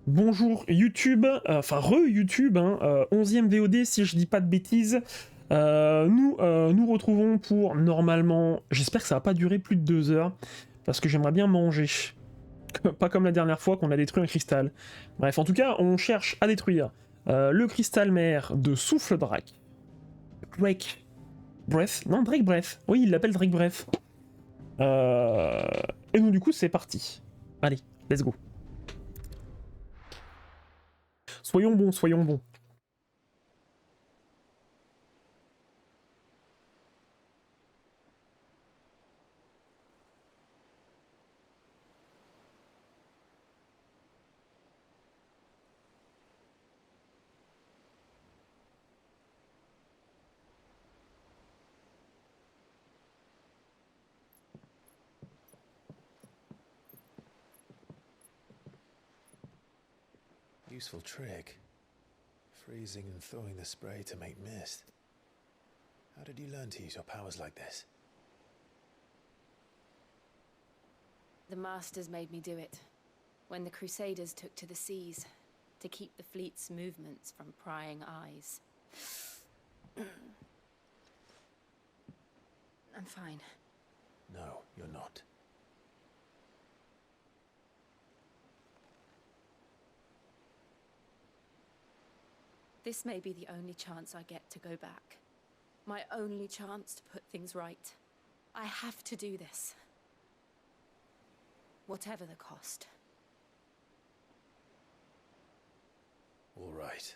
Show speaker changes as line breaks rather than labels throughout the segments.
Bonjour YouTube, enfin re-YouTube, hein, 11e VOD si je dis pas de bêtises. Nous retrouvons pour normalement, j'espère que ça va pas durer plus de 2 heures, parce que j'aimerais bien manger. Pas comme la dernière fois qu'on a détruit un cristal. Bref, en tout cas, on cherche à détruire le cristal mère de Soufledrac. Drake Breath, non Drake Breath, oui il l'appelle Drake Breath. Et donc du coup c'est parti. Allez, let's go. Soyons bons, soyons bons.
Useful trick. Freezing and thawing the spray to make mist. How did you learn to use your powers like this?
The Masters made me do it, when the Crusaders took to the seas, to keep the fleet's movements from prying eyes. I'm fine.
No, you're not.
This may be the only chance I get to go back. My only chance to put things right. I have to do this. Whatever the cost.
All right.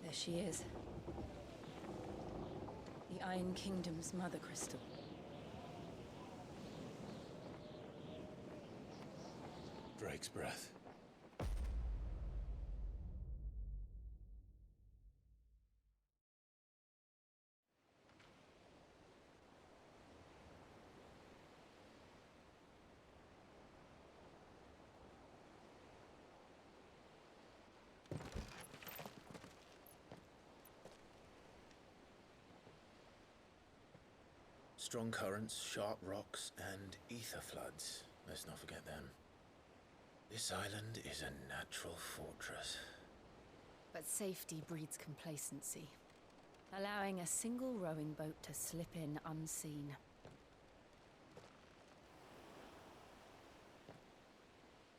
There she is. The Iron Kingdom's mother crystal.
Drake's breath. Strong currents, sharp rocks, and ether floods. Let's not forget them. This island is a natural fortress.
But safety breeds complacency, allowing a single rowing boat to slip in unseen.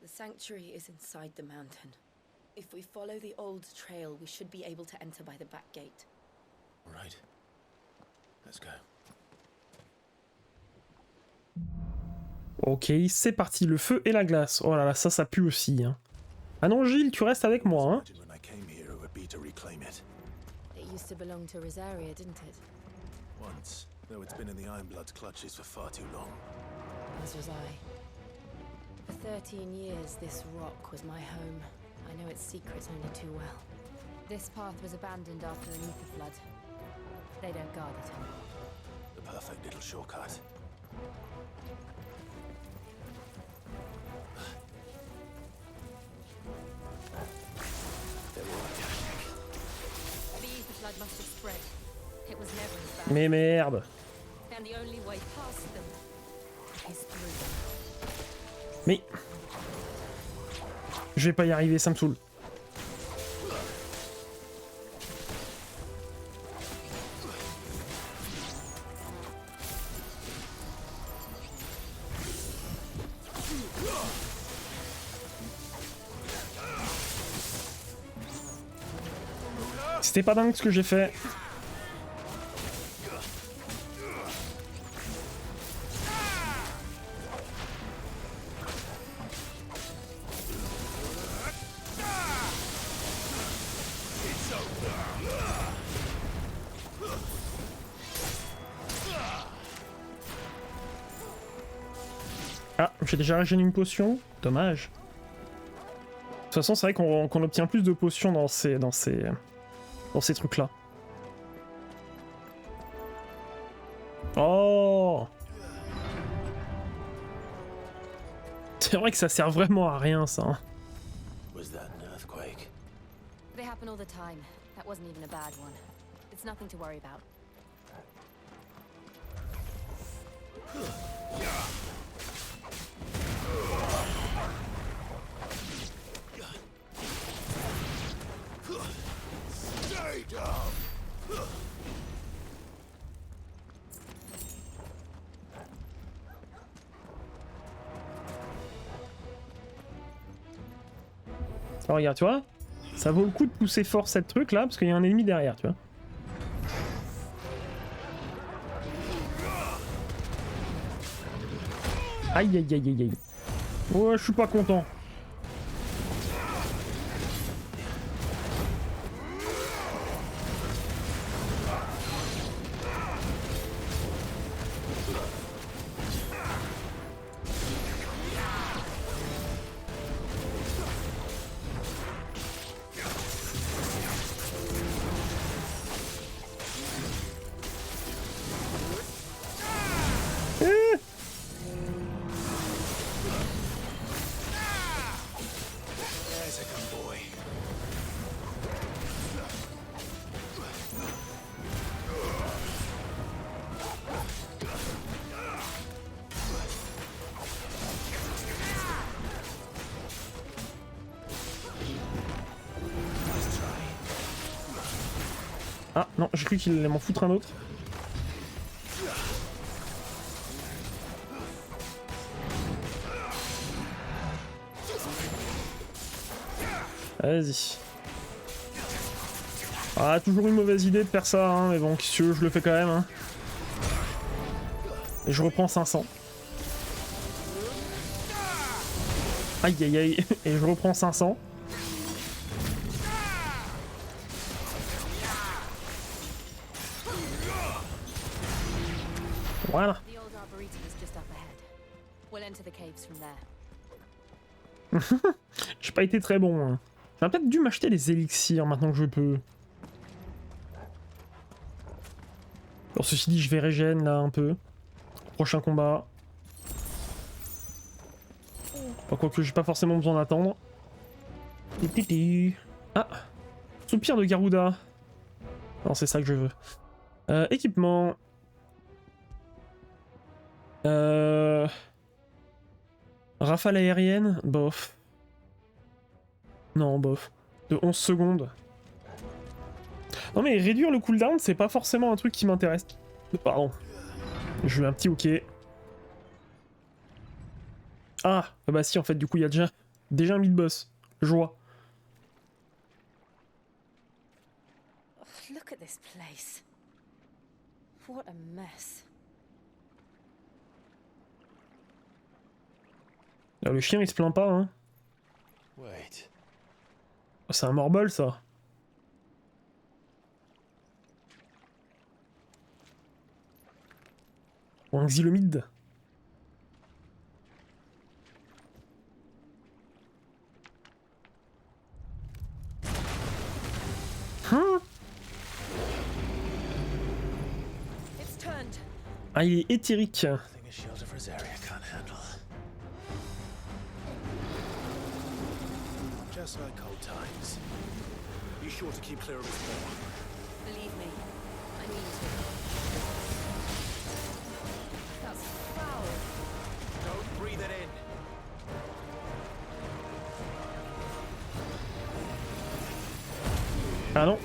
The sanctuary is inside the mountain. If we follow the old trail, we should be able to enter by the back gate.
All right. Let's go.
Ok, c'est parti, le feu et la glace. Oh là là, ça pue aussi. Hein. Ah non, Gilles, tu restes avec moi. Hein.
It used to belong to Rosaria, didn't it?
Once, though it's been in the Ironblood's clutches for far too long.
As was I. For 13 years, this rock was my home. I know its secrets only too well. This path was abandoned after an ether flood. They don't guard it anymore.
The perfect little shortcut.
The ether flood must have spread. It was never as bad.
Mais merde.
And the only way past them is through them.
Mais... Je vais pas y arriver, ça me saoule. C'était pas dingue ce que j'ai fait. Ah, j'ai déjà régéné une potion. Dommage. De toute façon, c'est vrai qu'on obtient plus de potions dans ces trucs-là. Oh. C'est vrai que ça sert vraiment à rien, ça. Hein.
Was that an earthquake?
They happen all the time. That wasn't even a bad one. It's nothing to worry about.
Stay down!
Alors, regarde, tu vois, ça vaut le coup de pousser fort cette truc là, parce qu'il y a un ennemi derrière, tu vois. Aïe aïe aïe aïe aïe. Ouais, je suis pas content.
There's a good boy.
Ah non, j'ai cru qu'il allait m'en foutre un autre. Vas-y. Ah, toujours une mauvaise idée de faire ça, hein, mais bon, qu'est-ce que tu veux, je le fais quand même. Hein. Et je reprends 500. Aïe aïe aïe, et je reprends 500. Voilà.
The old arboretum is just up ahead. We'll enter the caves from there.
J'ai pas été très bon. Hein. J'aurais peut-être dû m'acheter des élixirs maintenant que je peux. Alors ceci dit, je vais régène là un peu. Prochain combat. Enfin, quoique j'ai pas forcément besoin d'attendre. Ah, soupir de Garuda. Non, c'est ça que je veux. Équipement. Rafale aérienne, bof. Non, bof. De 11 secondes. Non mais réduire le cooldown, c'est pas forcément un truc qui m'intéresse. Pardon. Je veux un petit ok. Ah, bah si, en fait, du coup, il y a déjà un mid-boss. Joie.
Look at this place. What a mess.
Là, le chien, il se plaint pas, hein.
Wait.
Oh, c'est un morbol, ça. Ou un xylomide. Hein?
It's turned.
Ah, il est éthérique.
Thing a shield of Rosaria can't handle. Just like old times. Be sure to keep clear of his paw.
Believe me, I need to. That's foul.
Don't breathe it in.
Ah non.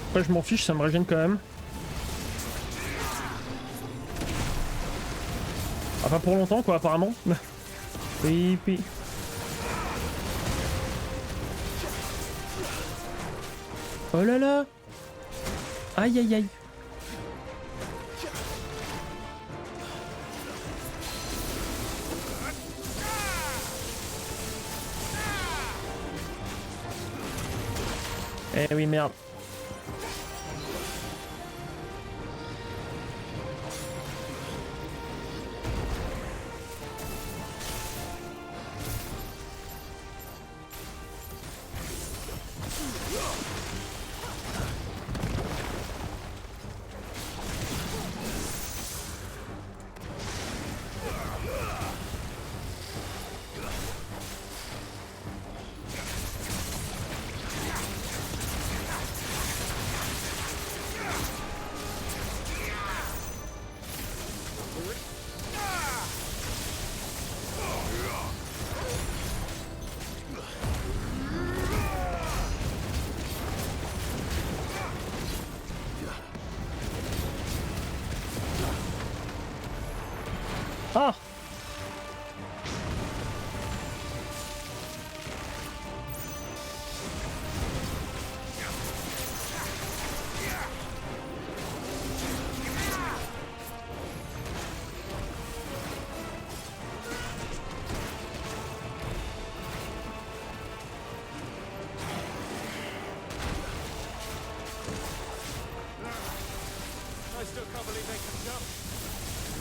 Après, je m'en fiche, ça me régène quand même. Ah, pas pour longtemps, quoi, apparemment. Oui, puis... Oh là là. Aïe aïe aïe. Eh oui, merde. Ah!
I still can't believe they can jump.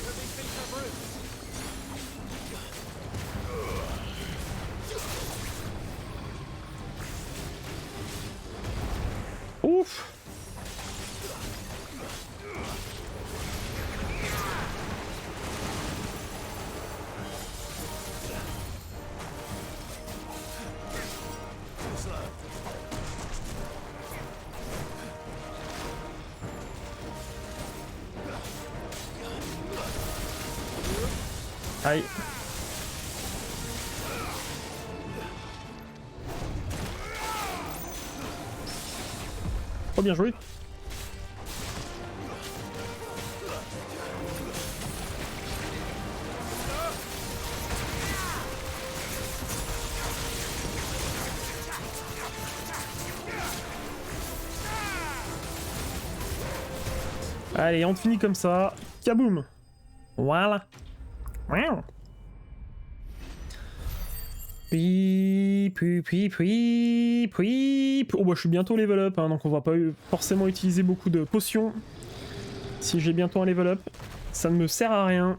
But these things have roots.
Ouf! Aïe. Oh, bien joué. Allez, on finit comme ça. Kaboum. Voilà. Wow. Puis... Oh bah je suis bientôt level up, hein, donc on va pas forcément utiliser beaucoup de potions. Si j'ai bientôt un level up, ça ne me sert à rien.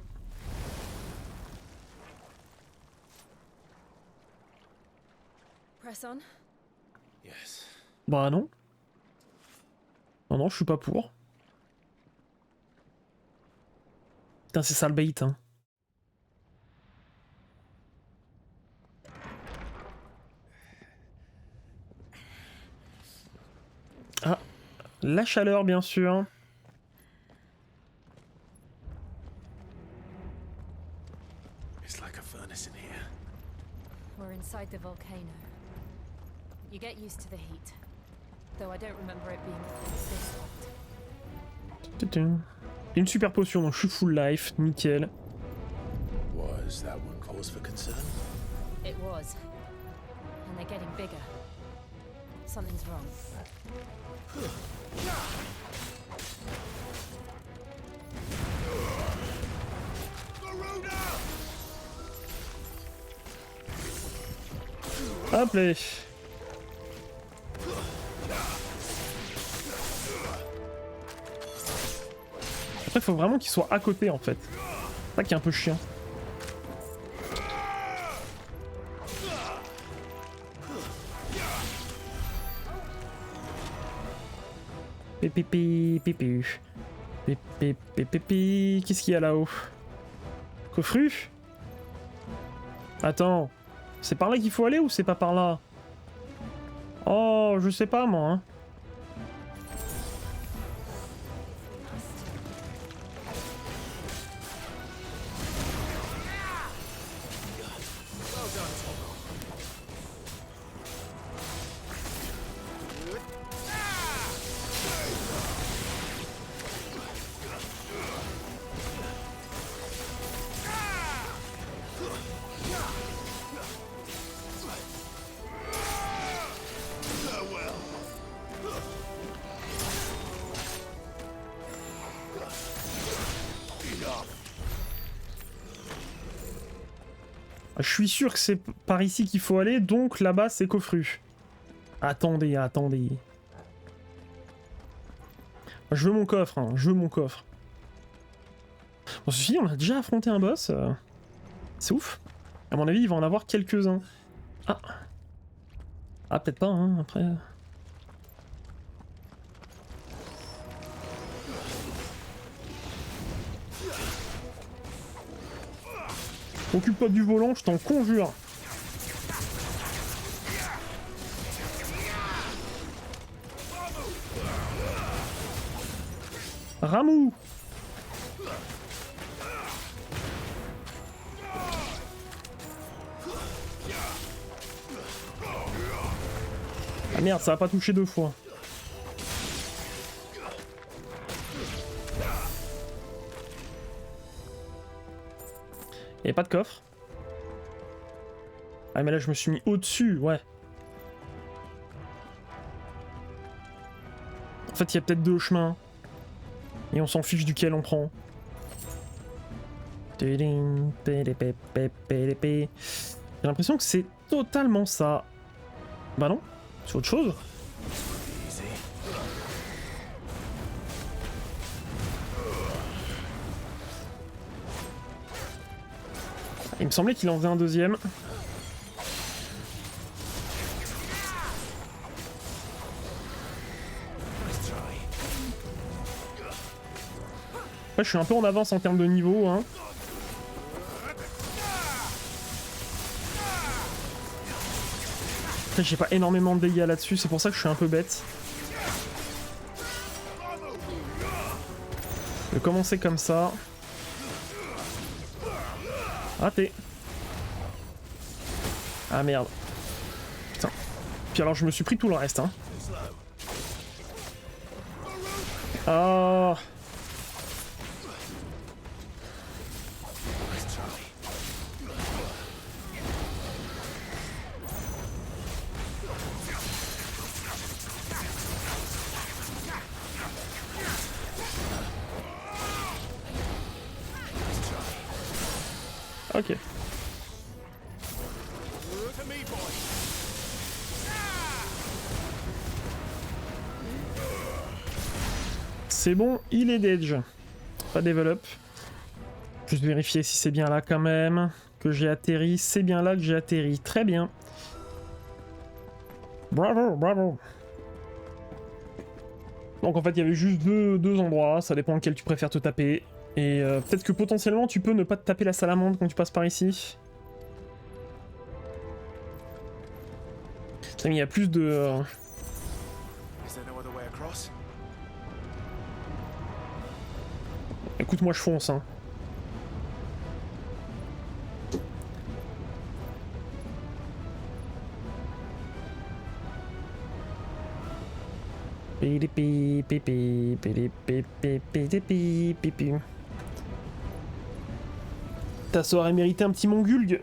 Press on.
Yes.
Bah non. Non, non, je suis pas pour. Putain, c'est ça le bait, hein. Ah, la chaleur, bien sûr.
It's like a furnace in here.
We're inside the volcano. You get used to the heat. Though I don't remember it being this hot.
Tudum. Une super potion, donc je suis full life, nickel.
Was that one cause for concern?
It was. And they're getting bigger. Something's wrong.
Hop là. Après, il faut vraiment qu'il soit à côté en fait. C'est ça qui est un peu chiant. Pipi, pipi. Pipi, pipi. Qu'est-ce qu'il y a là-haut? Coffru? Attends. C'est par là qu'il faut aller ou c'est pas par là? Oh, je sais pas moi. Hein. Je suis sûr que c'est par ici qu'il faut aller, donc là-bas c'est coffru. Attendez, attendez. Je veux mon coffre, hein, je veux mon coffre. Bon, ceci dit, on a déjà affronté un boss. C'est ouf. À mon avis, il va en avoir quelques-uns. Ah. Ah, peut-être pas, hein, après. Occupe-toi du volant, je t'en conjure. Ramou. Ah merde, ça va pas toucher deux fois. Y a pas de coffre. Ah mais là je me suis mis au-dessus, ouais. En fait il y a peut-être 2 chemins. Et on s'en fiche duquel on prend. J'ai l'impression que c'est totalement ça. Bah non, c'est autre chose. Il me semblait qu'il en faisait un deuxième. Ouais, je suis un peu en avance en termes de niveau, hein. Après, j'ai pas énormément de dégâts là-dessus, c'est pour ça que je suis un peu bête. Je vais commencer comme ça. Raté. Ah merde. Putain. Puis alors je me suis pris tout le reste, hein. Ah. Ok. C'est bon, il est dead. Pas develop. Juste vérifier si c'est bien là quand même que j'ai atterri. C'est bien là que j'ai atterri. Très bien. Bravo, bravo. Donc en fait il y avait juste deux endroits. Ça dépend lequel tu préfères te taper. Et peut-être que potentiellement tu peux ne pas te taper la salamandre quand tu passes par ici. Il y a plus de... Écoute, moi je fonce, hein. Ta sœur a mérité un petit mongulgue.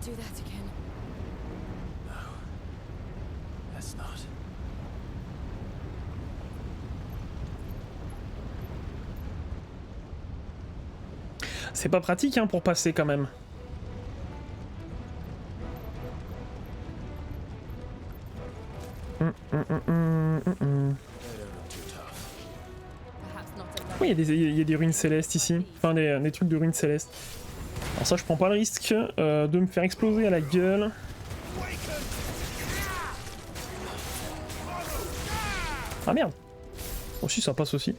Do that again.
No. Let's not.
C'est pas pratique hein, pour passer quand même. Oui, il y a des ruines célestes ici. Enfin, des trucs de ruines célestes. Alors ça, je prends pas le risque de me faire exploser à la gueule. Ah merde. Oh si, ça passe aussi.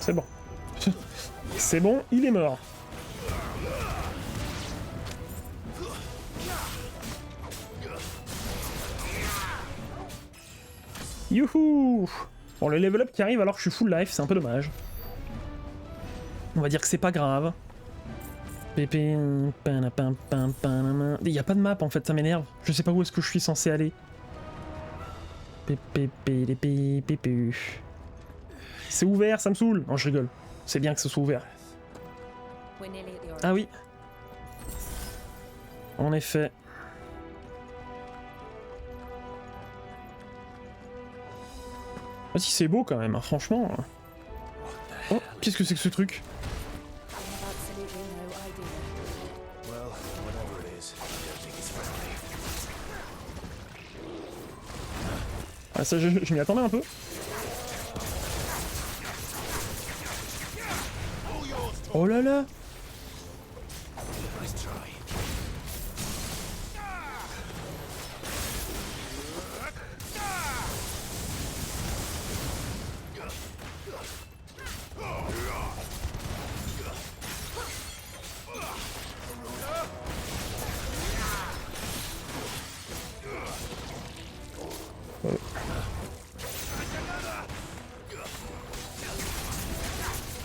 C'est bon. C'est bon, il est mort. Youhou! Bon, le level up qui arrive alors que je suis full life, c'est un peu dommage. On va dire que c'est pas grave. Il y a pas de map en fait, ça m'énerve. Je sais pas où est-ce que je suis censé aller. C'est ouvert, ça me saoule. Non, je rigole. C'est bien que ce soit ouvert. Ah oui. En effet. Ah si, c'est beau quand même, hein, franchement. Oh, qu'est-ce que c'est que ce truc? Ah, ça, je m'y attendais un peu. Oh là là.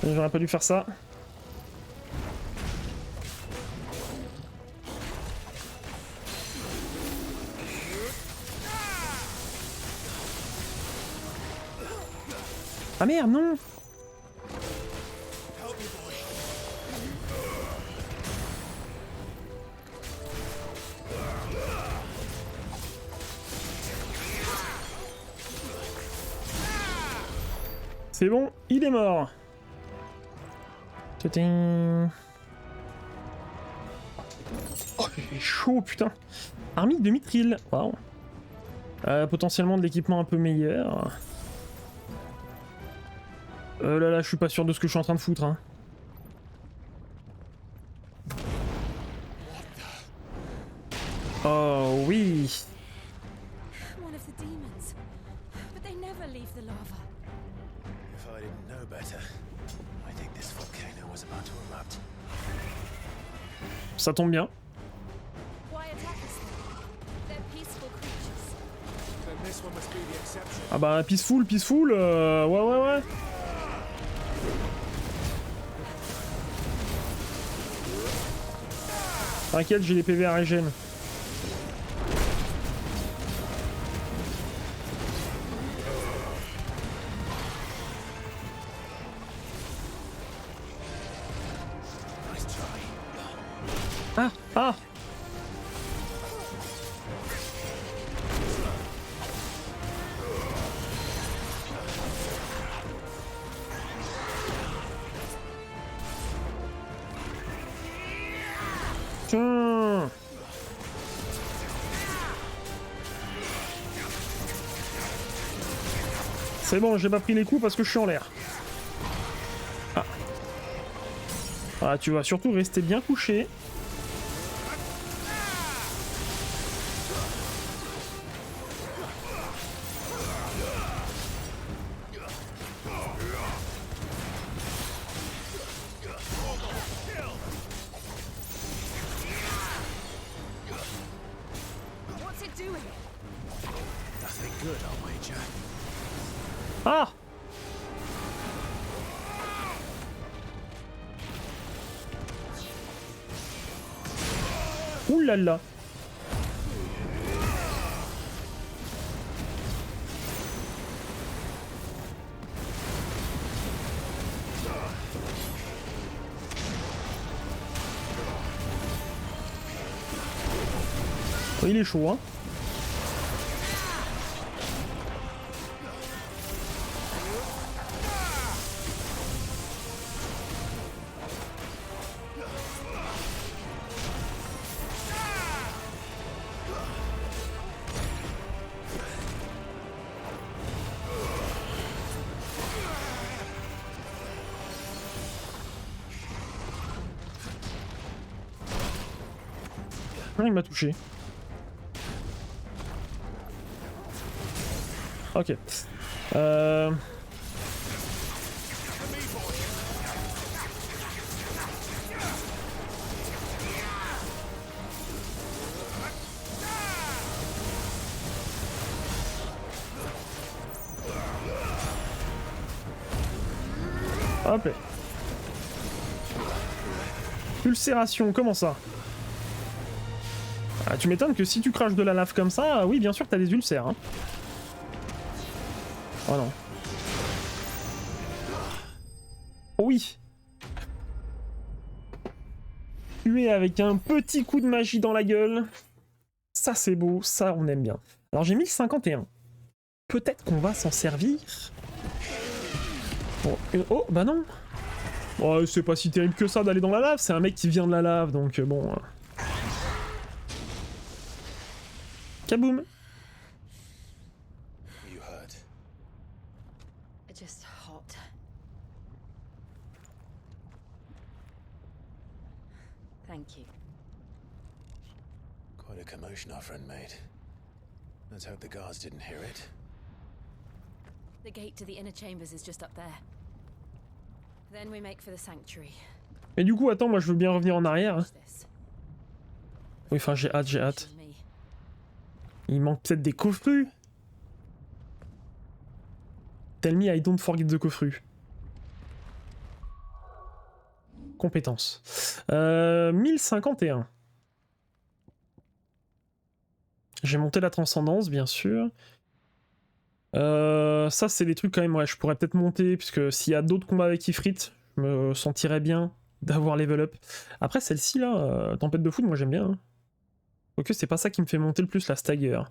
J'aurais pas dû faire ça. Ah merde, non! C'est bon, il est mort. Oh, il est chaud, putain. Army de mithril, waouh. Potentiellement de l'équipement un peu meilleur. Là là, je suis pas sûr de ce que je suis en train de foutre, hein. Oh oui.
One of the demons. But they never leave the lava.
If I didn't know better, I think this volcano was about to erupt.
Ça tombe bien.
Why attack us then? They're peaceful creatures.
Then this one must be the exception.
Ah bah peaceful, ouais. T'inquiète, j'ai les PV à régène. Ah. Tiens. C'est bon, j'ai pas pris les coups parce que je suis en l'air. Ah. Ah, tu vas surtout rester bien couché.
What's it doing?
Nothing good, I'll wager.
Ah. Ouh là là. Oh, il est chaud, hein. Ah, il m'a touché. Ok. Hop là. Ulcération, comment ça? Ah, tu m'étonnes que si tu craches de la lave comme ça, oui, bien sûr que t'as des ulcères. Hein. Oh non. Oh oui. Tuer avec un petit coup de magie dans la gueule. Ça c'est beau, ça on aime bien. Alors j'ai 1051. Peut-être qu'on va s'en servir. Bon, oh, bah non. Oh, c'est pas si terrible que ça d'aller dans la lave, c'est un mec qui vient de la lave, donc bon... Kaboum.
You
Thank you.
Quite a commotion our friend made. Let's hope the guards didn't hear it.
The gate to the inner chambers is just up there. Then we make for the sanctuary.
Mais du coup, attends, moi je veux bien revenir en arrière. Hein.
This.
Oui, enfin j'ai hâte, j'ai hâte.
Choose me.
Il manque peut-être des coffrus. Tell me I don't forget the coffru. Compétences. 1051. J'ai monté la transcendance, bien sûr. Ça, c'est des trucs quand même, ouais, je pourrais peut-être monter, puisque s'il y a d'autres combats avec Ifrit, je me sentirais bien d'avoir level up. Après, celle-ci, là, Tempête de Foudre, moi j'aime bien. Hein. Quoique, c'est pas ça qui me fait monter le plus, la Stagger.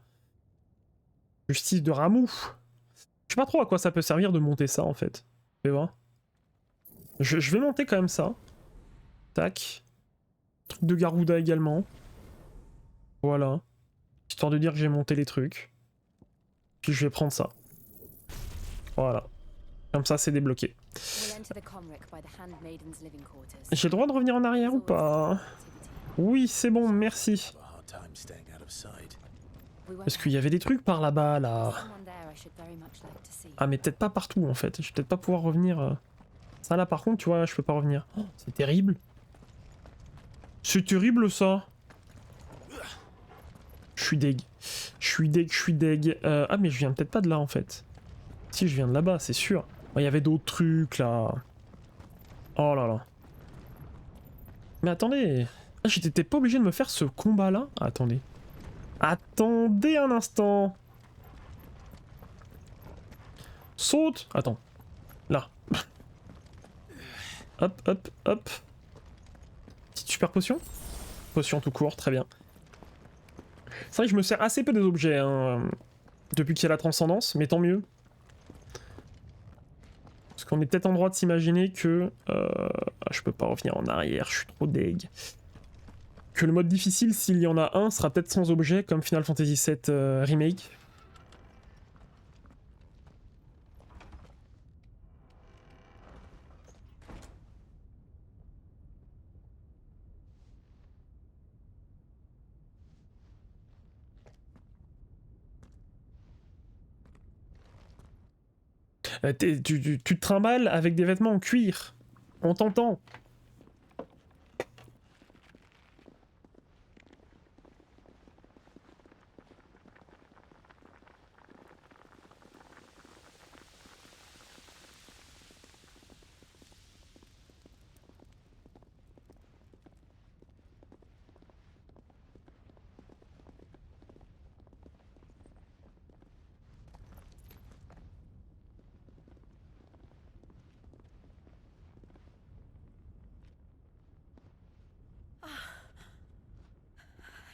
Justice de Rameau. Je sais pas trop à quoi ça peut servir de monter ça, en fait. Fais voir. Je vais monter quand même ça. Tac. Truc de Garuda également. Voilà. Histoire de dire que j'ai monté les trucs. Puis je vais prendre ça. Voilà. Comme ça, c'est débloqué. J'ai le droit de revenir en arrière ou pas? Oui, c'est bon, merci. Parce qu'il y avait des trucs par là-bas, là. Ah, mais peut-être pas partout, en fait. Je vais peut-être pas pouvoir revenir... Ça, là, par contre, tu vois, je peux pas revenir. Oh, c'est terrible. C'est terrible, ça. Je suis deg. Je suis deg, je suis deg. Ah, mais je viens peut-être pas de là, en fait. Si, je viens de là-bas, c'est sûr. Il y avait d'autres trucs, là. Oh là là. Mais attendez. Ah, j'étais pas obligé de me faire ce combat-là. Ah, attendez. Attendez un instant. Saute. Attends. Là. Hop, hop, hop. Petite super potion. Potion tout court, très bien. C'est vrai que je me sers assez peu des objets hein, depuis qu'il y a la transcendance, mais tant mieux. Parce qu'on est peut-être en droit de s'imaginer que... je peux pas revenir en arrière, je suis trop deg. Que le mode difficile, s'il y en a un, sera peut-être sans objet, comme Final Fantasy VII Remake. Tu te trimbales avec des vêtements en cuir. On t'entend.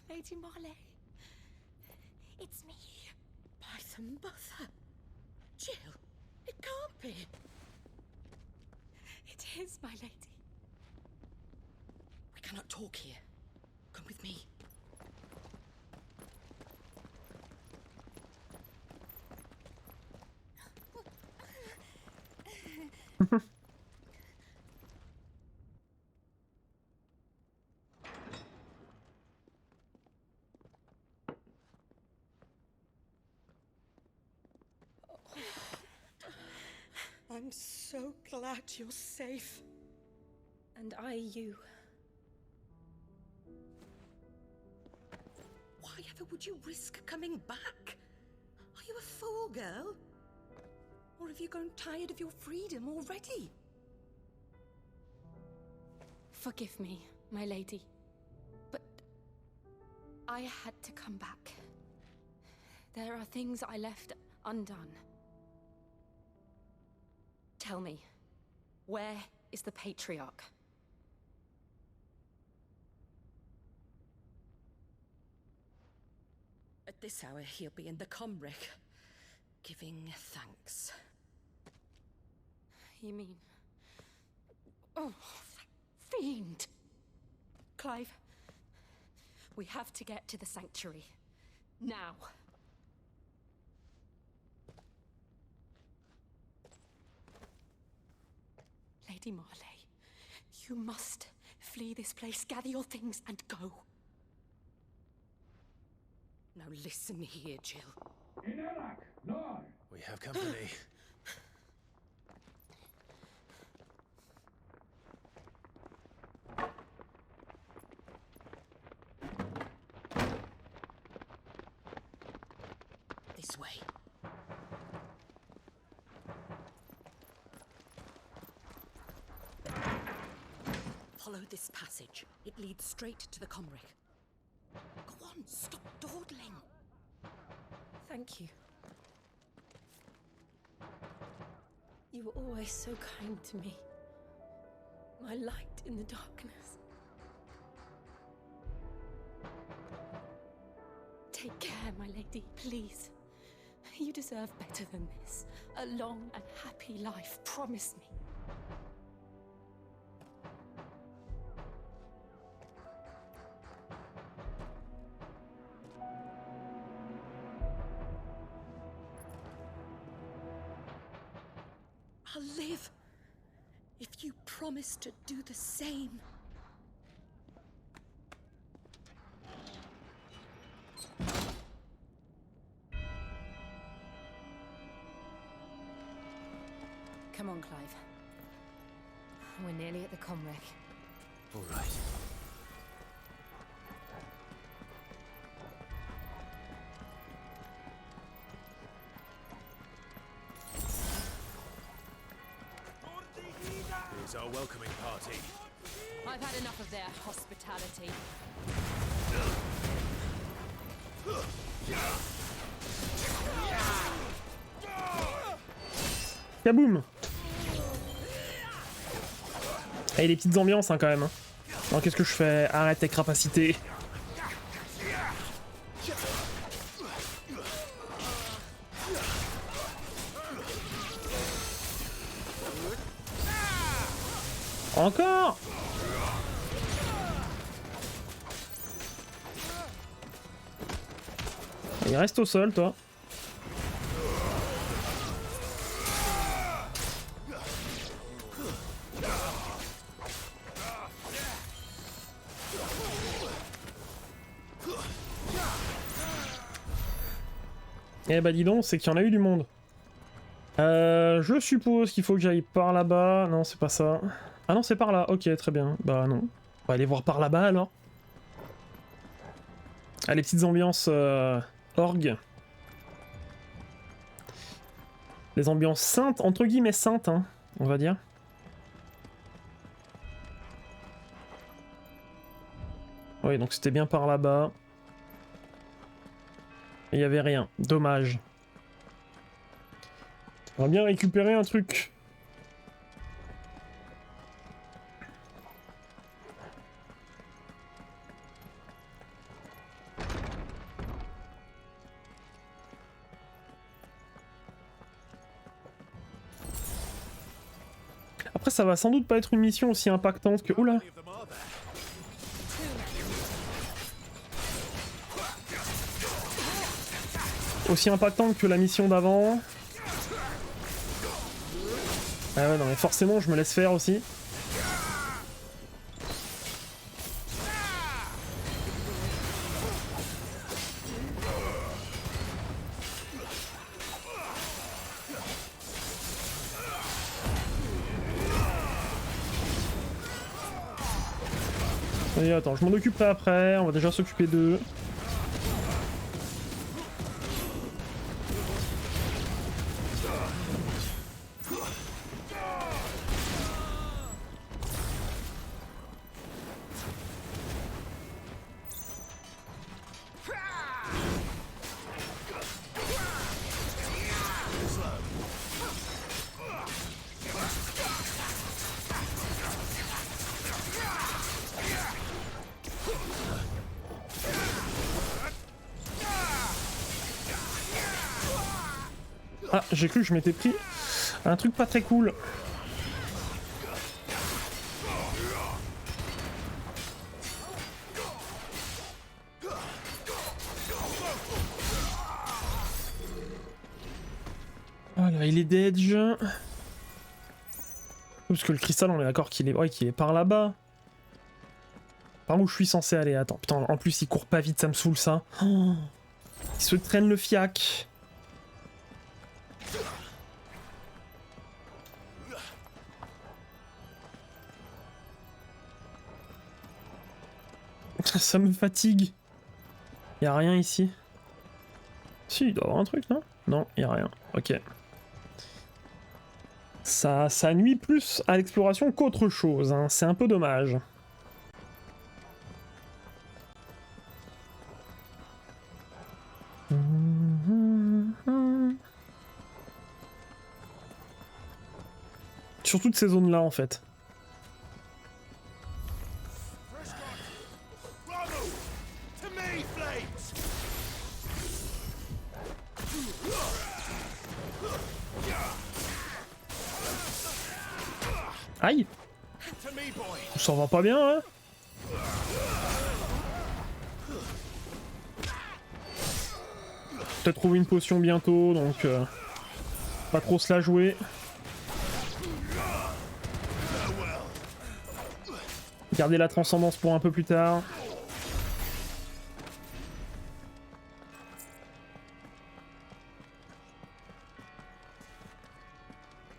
Lady Marley, it's me. By the mother. Jill, it can't be. It is, my lady. We cannot talk here. Come with me. I'm so glad you're safe.
And I you.
Why ever would you risk coming back? Are you a fool, girl? Or have you grown tired of your freedom already?
Forgive me, my lady. But I had to come back. There are things I left undone. Tell me, where is the Patriarch?
At this hour, he'll be in the Comric, giving thanks.
You mean... Oh, that fiend! Clive, we have to get to the sanctuary. Now. Lady Marley, you must
flee this place, gather your things and go. Now listen here, Jill.
We have company.
This way. Follow this passage. It leads straight to the Comric. Go on, stop dawdling.
Thank you. You were always so kind to me. My light in the darkness. Take care, my lady, please. You deserve better than this. A long and happy life, promise me.
I'll live if you promise to do the same.
Come on, Clive. We're nearly at the Comric.
All right. Here's our welcoming party.
I've had enough of their hospitality.
Kaboum! Et les petites ambiances hein, quand même. Hein. Alors qu'est-ce que je fais? Arrête tes capacités. Encore! Il reste au sol, toi. Eh bah dis donc, c'est qu'il y en a eu du monde. Je suppose qu'il faut que j'aille par là-bas. Non, c'est pas ça. Ah non, c'est par là. Ok, très bien. Bah non. On va aller voir par là-bas alors. Ah, les petites ambiances orgue. Les ambiances saintes, entre guillemets saintes, hein, on va dire. Oui, donc c'était bien par là-bas. Et il n'y avait rien. Dommage. On va bien récupérer un truc. Après, ça va sans doute pas être une mission aussi impactante que... Oula! Aussi impactante que la mission d'avant. Ah ouais, non mais forcément, je me laisse faire aussi. Et attends, je m'en occuperai après, on va déjà s'occuper d'eux. Ah, j'ai cru que je m'étais pris un truc pas très cool. Voilà, il est d'edge. Parce que le cristal, on est d'accord qu'il est... Ouais, qu'il est par là-bas. Par où je suis censé aller? Attends, putain, en plus il court pas vite, ça me saoule ça. Oh, il se traîne le fiac. Ça me fatigue. Y a rien ici. Si, il doit y avoir un truc, non? Non, y a rien. Ok. Ça nuit plus à l'exploration qu'autre chose, hein. C'est un peu dommage. Sur toutes ces zones-là, en fait. Aïe! Ça va pas bien, hein? Peut-être trouver une potion bientôt, donc pas trop se la jouer. Garder la transcendance pour un peu plus tard.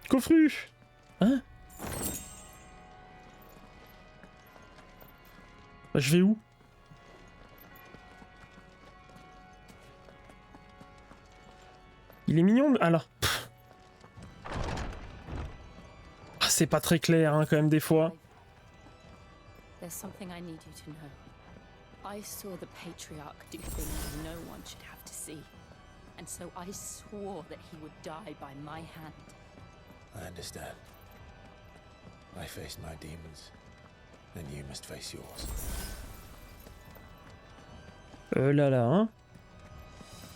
Coffru! Hein? Bah, je vais où? Il est mignon, alors. Ah, c'est pas très clair, hein, quand même, des fois.
There's something I need you to know. I saw the patriarch do things no one should have to see. And so I swore that he would die by my hand.
I understand. I faced my demons, and you must face yours.
Là là, hein.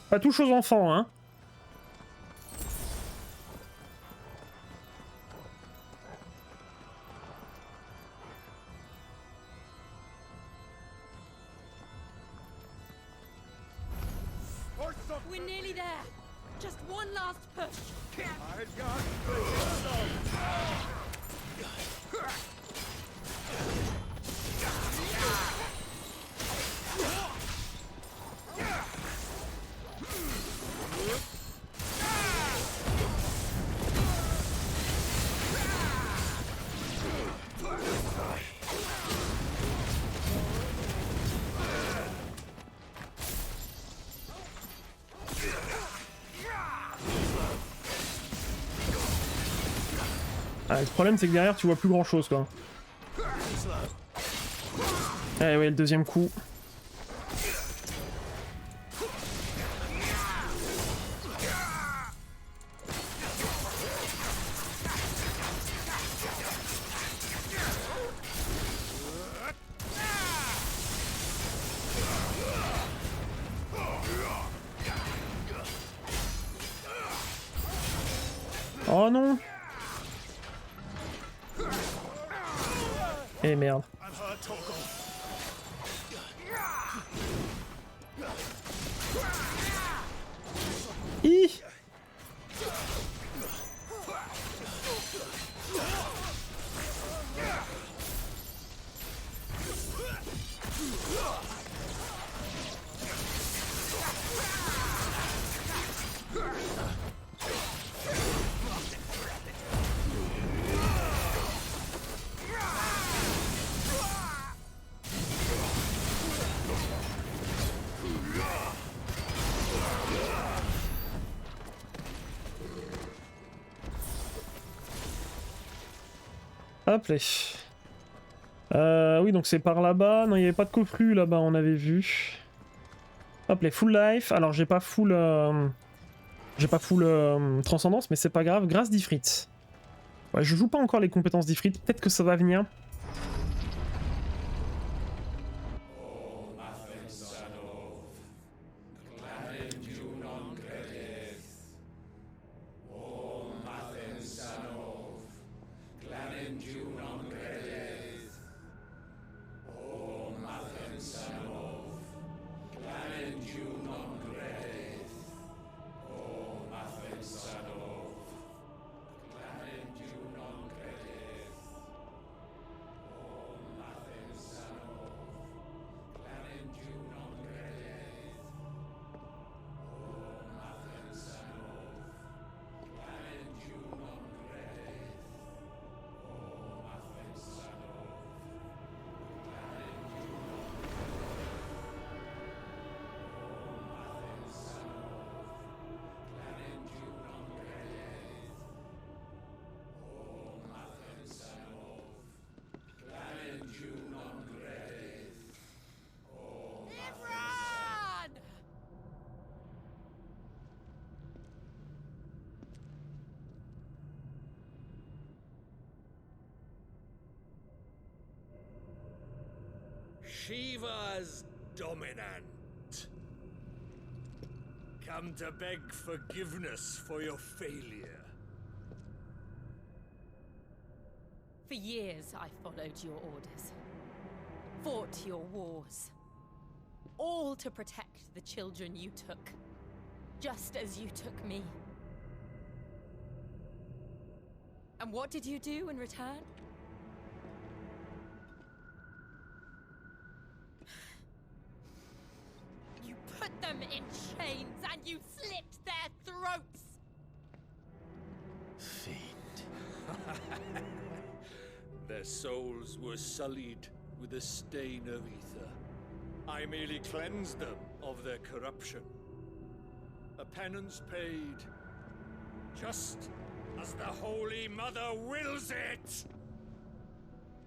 Pas touche aux enfants, hein.
We're nearly there. Just one last push.
Ah, le problème c'est que derrière tu vois plus grand chose quoi. Eh ouais, le deuxième coup. Oh non! Eh merde. Hi! Hop là. Oui, donc c'est par là-bas. Non, il n'y avait pas de coffru là-bas, on avait vu. Hop là, full life. Alors, j'ai pas full... transcendance, mais c'est pas grave. Grâce d'Ifrit. Ouais, je joue pas encore les compétences d'Ifrit. Peut-être que ça va venir.
Shiva's dominant. Come to beg forgiveness for your failure.
For years I followed your orders, fought your wars, all to protect the children you took, just as you took me. And what did you do in return? You put them in chains and you slit their throats!
Fiend.
Their souls were sullied with the stain of ether. I merely cleansed them of their corruption. A penance paid, just as the Holy Mother wills it!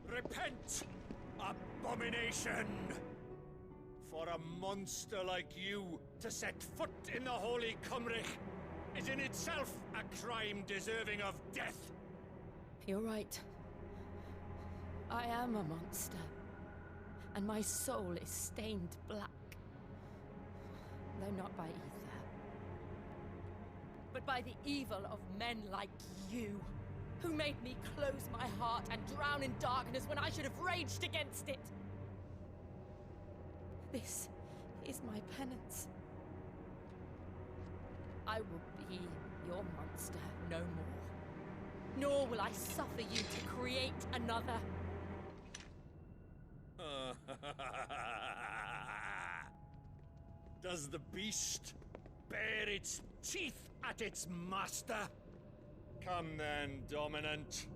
Repent, abomination! For a monster like you to set foot in the Holy Cymric is in itself a crime deserving of death.
You're right. I am a monster, and my soul is stained black. Though not by ether, but by the evil of men like you, who made me close my heart and drown in darkness when I should have raged against it. This is my penance. I will be your monster no more. Nor will I suffer you to create another.
Does the beast bare its teeth at its master? Come then, dominant.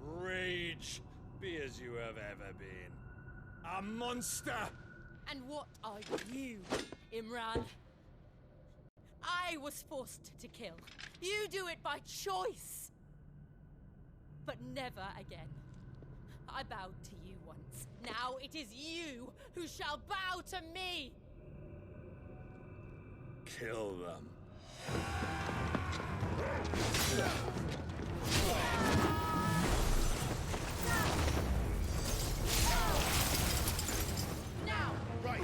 Rage, be as you have ever been. A monster!
And what are you, Imran? I was forced to kill. You do it by choice. But never again. I bowed to you once. Now it is you who shall bow to me!
Kill them.
Now!
Right.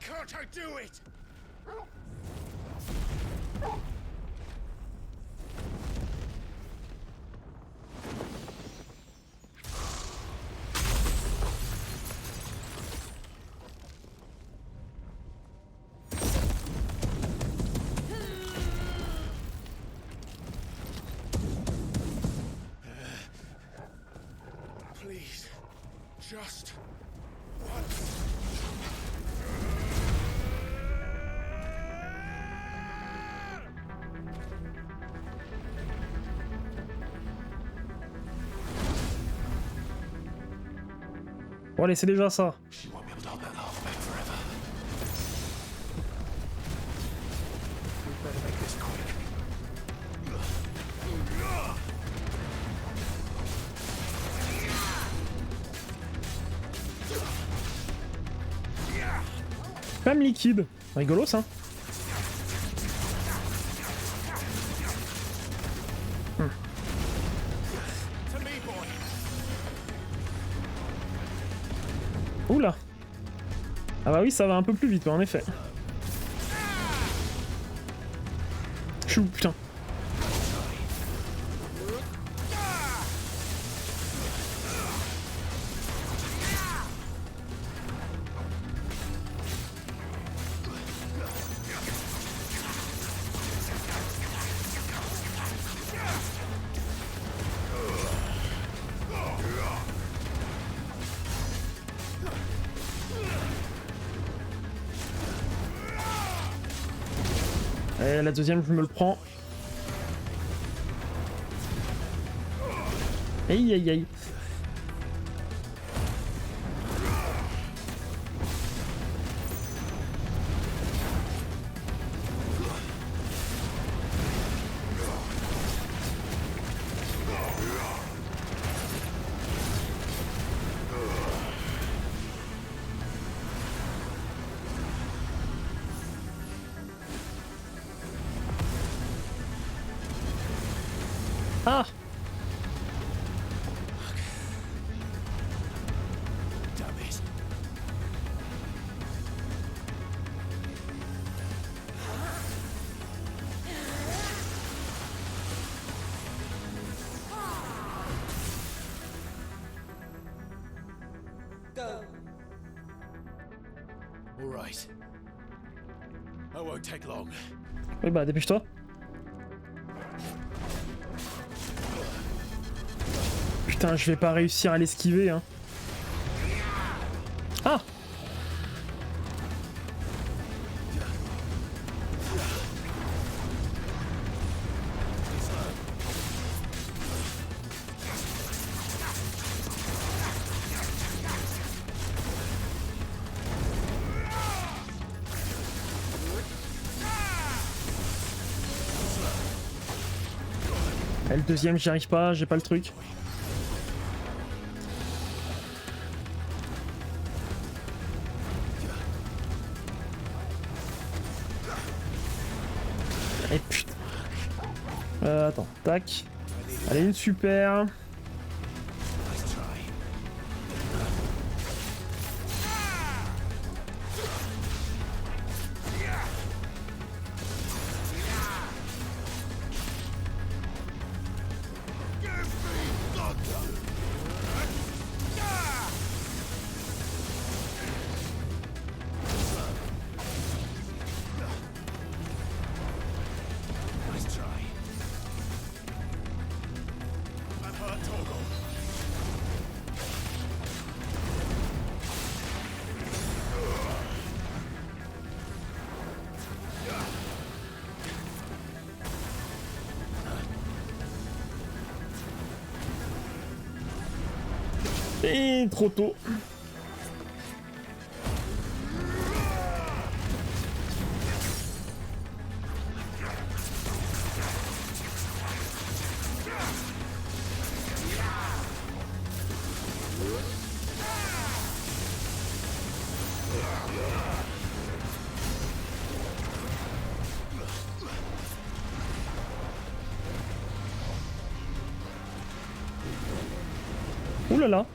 Can't I do it?
Please, just once.
Bon allez, c'est déjà ça.
She won't be able to hold that laugh back forever. We better make this quick.
Femme liquide. Rigolo ça.
To me, boy.
Oula. Ah bah oui, ça va un peu plus vite, en effet. Chou, putain. Et la deuxième, je me le prends. Aïe aïe aïe. Ah!
Damn it. All right. I won't take long.
Oui bah dépêche-toi. Putain, je vais pas réussir à l'esquiver, hein. Ah! Et le deuxième, j'y arrive pas, j'ai pas le truc. Et putain. Attends, tac. Allez, une super.
Nice try. Nice try. I'm hurt, Torgal.
Et trop tôt. Ouh là là.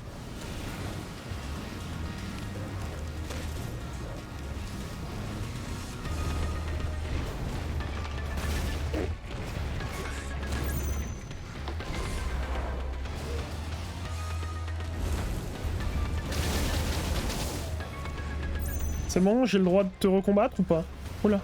C'est bon, j'ai le droit de te recombattre ou pas? Oula.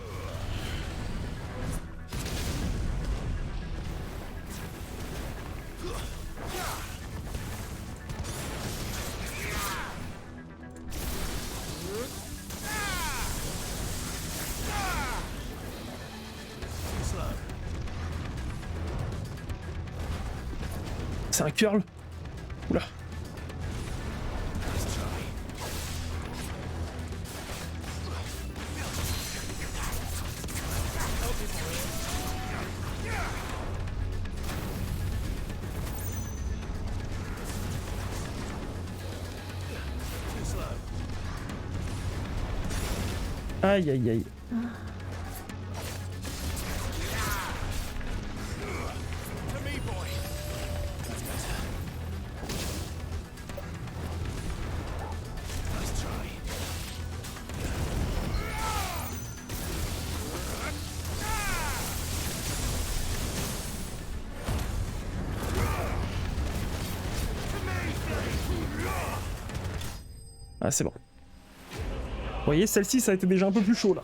C'est un curl. Oula.
Nice try.
Aïe, aïe, aïe.
To me, boy. That's better. Nice try.
Ah, c'est bon. Vous voyez, celle-ci, ça a été déjà un peu plus chaud, là.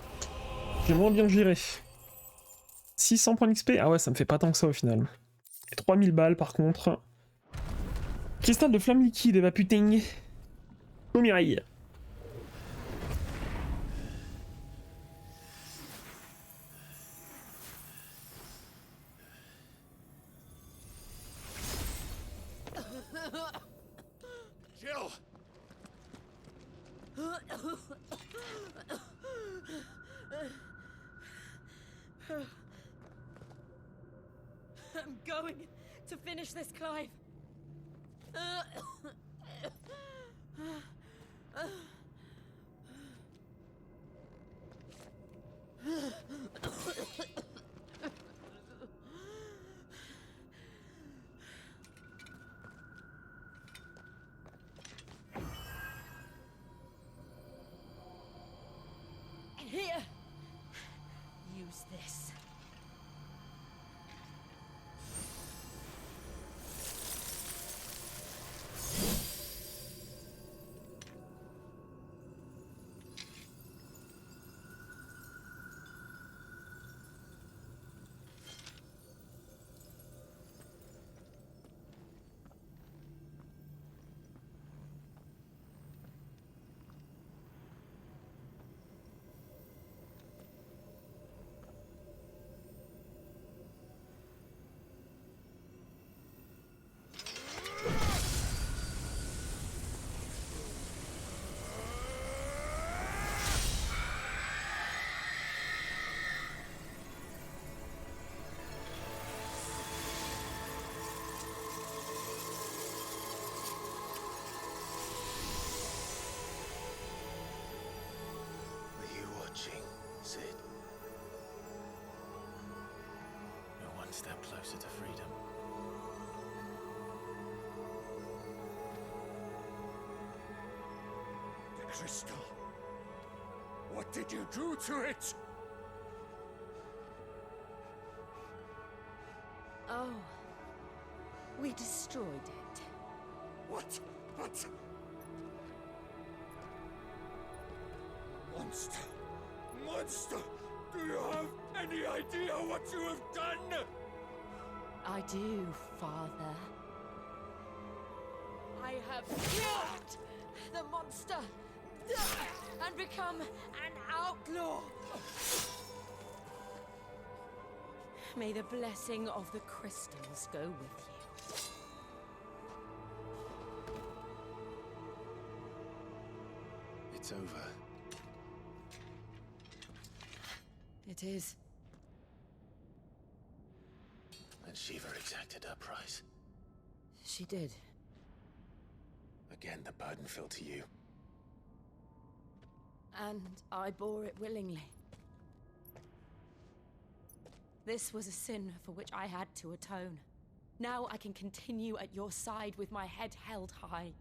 J'ai moins bien géré. 600 points d'XP? Ah ouais, ça me fait pas tant que ça, au final. Et 3000 balles, par contre. Cristal de flamme liquide, et bah putain. Au Mireille.
Jill!
I'm going to finish this, Clive. Here. Use this.
Were you watching, Sid? You're one step closer to freedom.
The crystal. What did you do to it?
Oh. We destroyed it.
What? But... Monster! Monster! Do you have any idea what you have done?
I do, Father. I have killed the monster and become an outlaw. May the blessing of the crystals go with you.
It's over.
It is.
And Shiva exacted her price.
She did.
Again, the burden fell to you.
And I bore it willingly. This was a sin for which I had to atone. Now I can continue at your side with my head held high.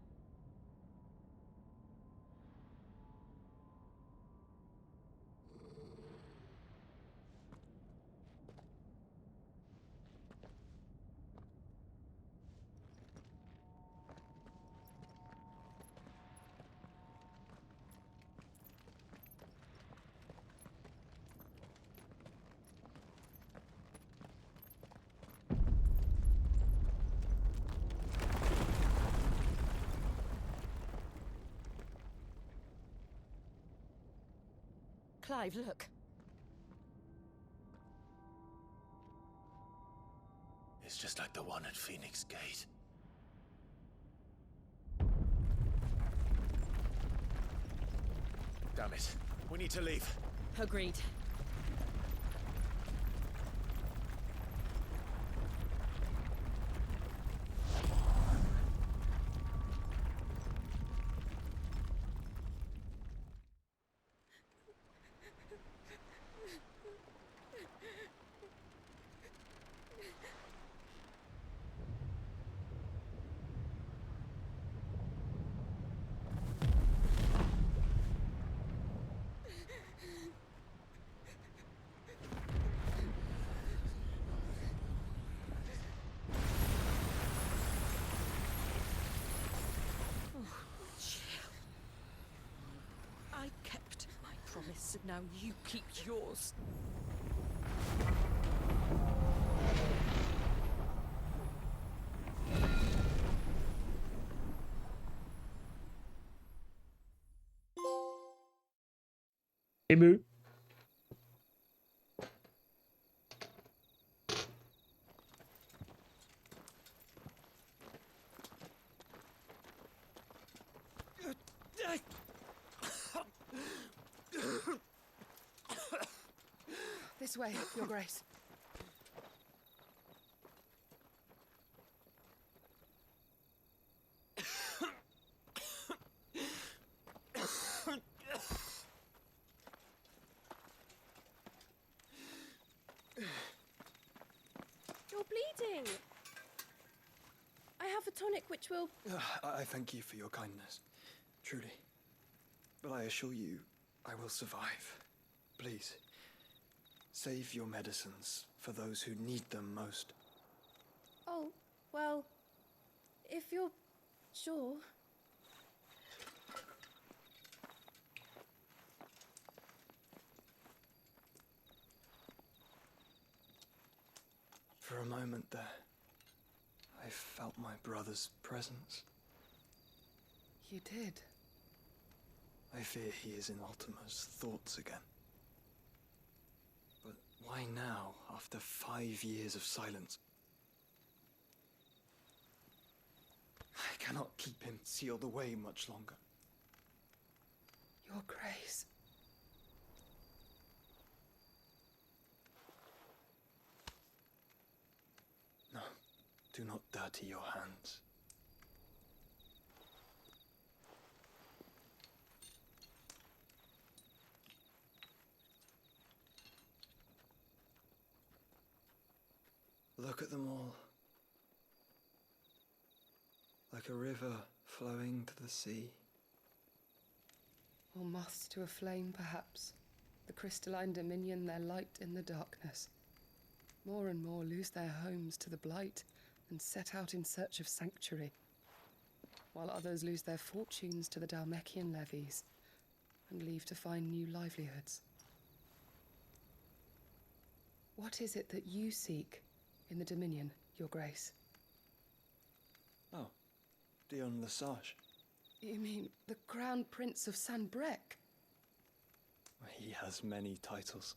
Clive, look.
It's just like the one at Phoenix Gate. Damn it. We need to leave.
Agreed.
and now you keep yours.
Émeu.
This way, Your Grace.
You're bleeding. I have a tonic which will...
I thank you for your kindness, truly. But I assure you, I will survive. Please, save your medicines for those who need them most.
Oh, well, if you're sure.
For a moment there, I felt my brother's presence.
You did.
I fear he is in Ultima's thoughts again. But why now, after 5 years of silence? I cannot keep him sealed away much longer.
Your Grace.
No, do not dirty your hands. Look at them all. Like a river flowing to the sea.
Or moths to a flame, perhaps. The crystalline dominion their light in the darkness. More and more lose their homes to the blight and set out in search of sanctuary, while others lose their fortunes to the Dhalmekian levies and leave to find new livelihoods. What is it that you seek in the Dominion, Your Grace?
Oh, Dion Lesage.
You mean the Crown Prince of Sanbrec?
He has many titles.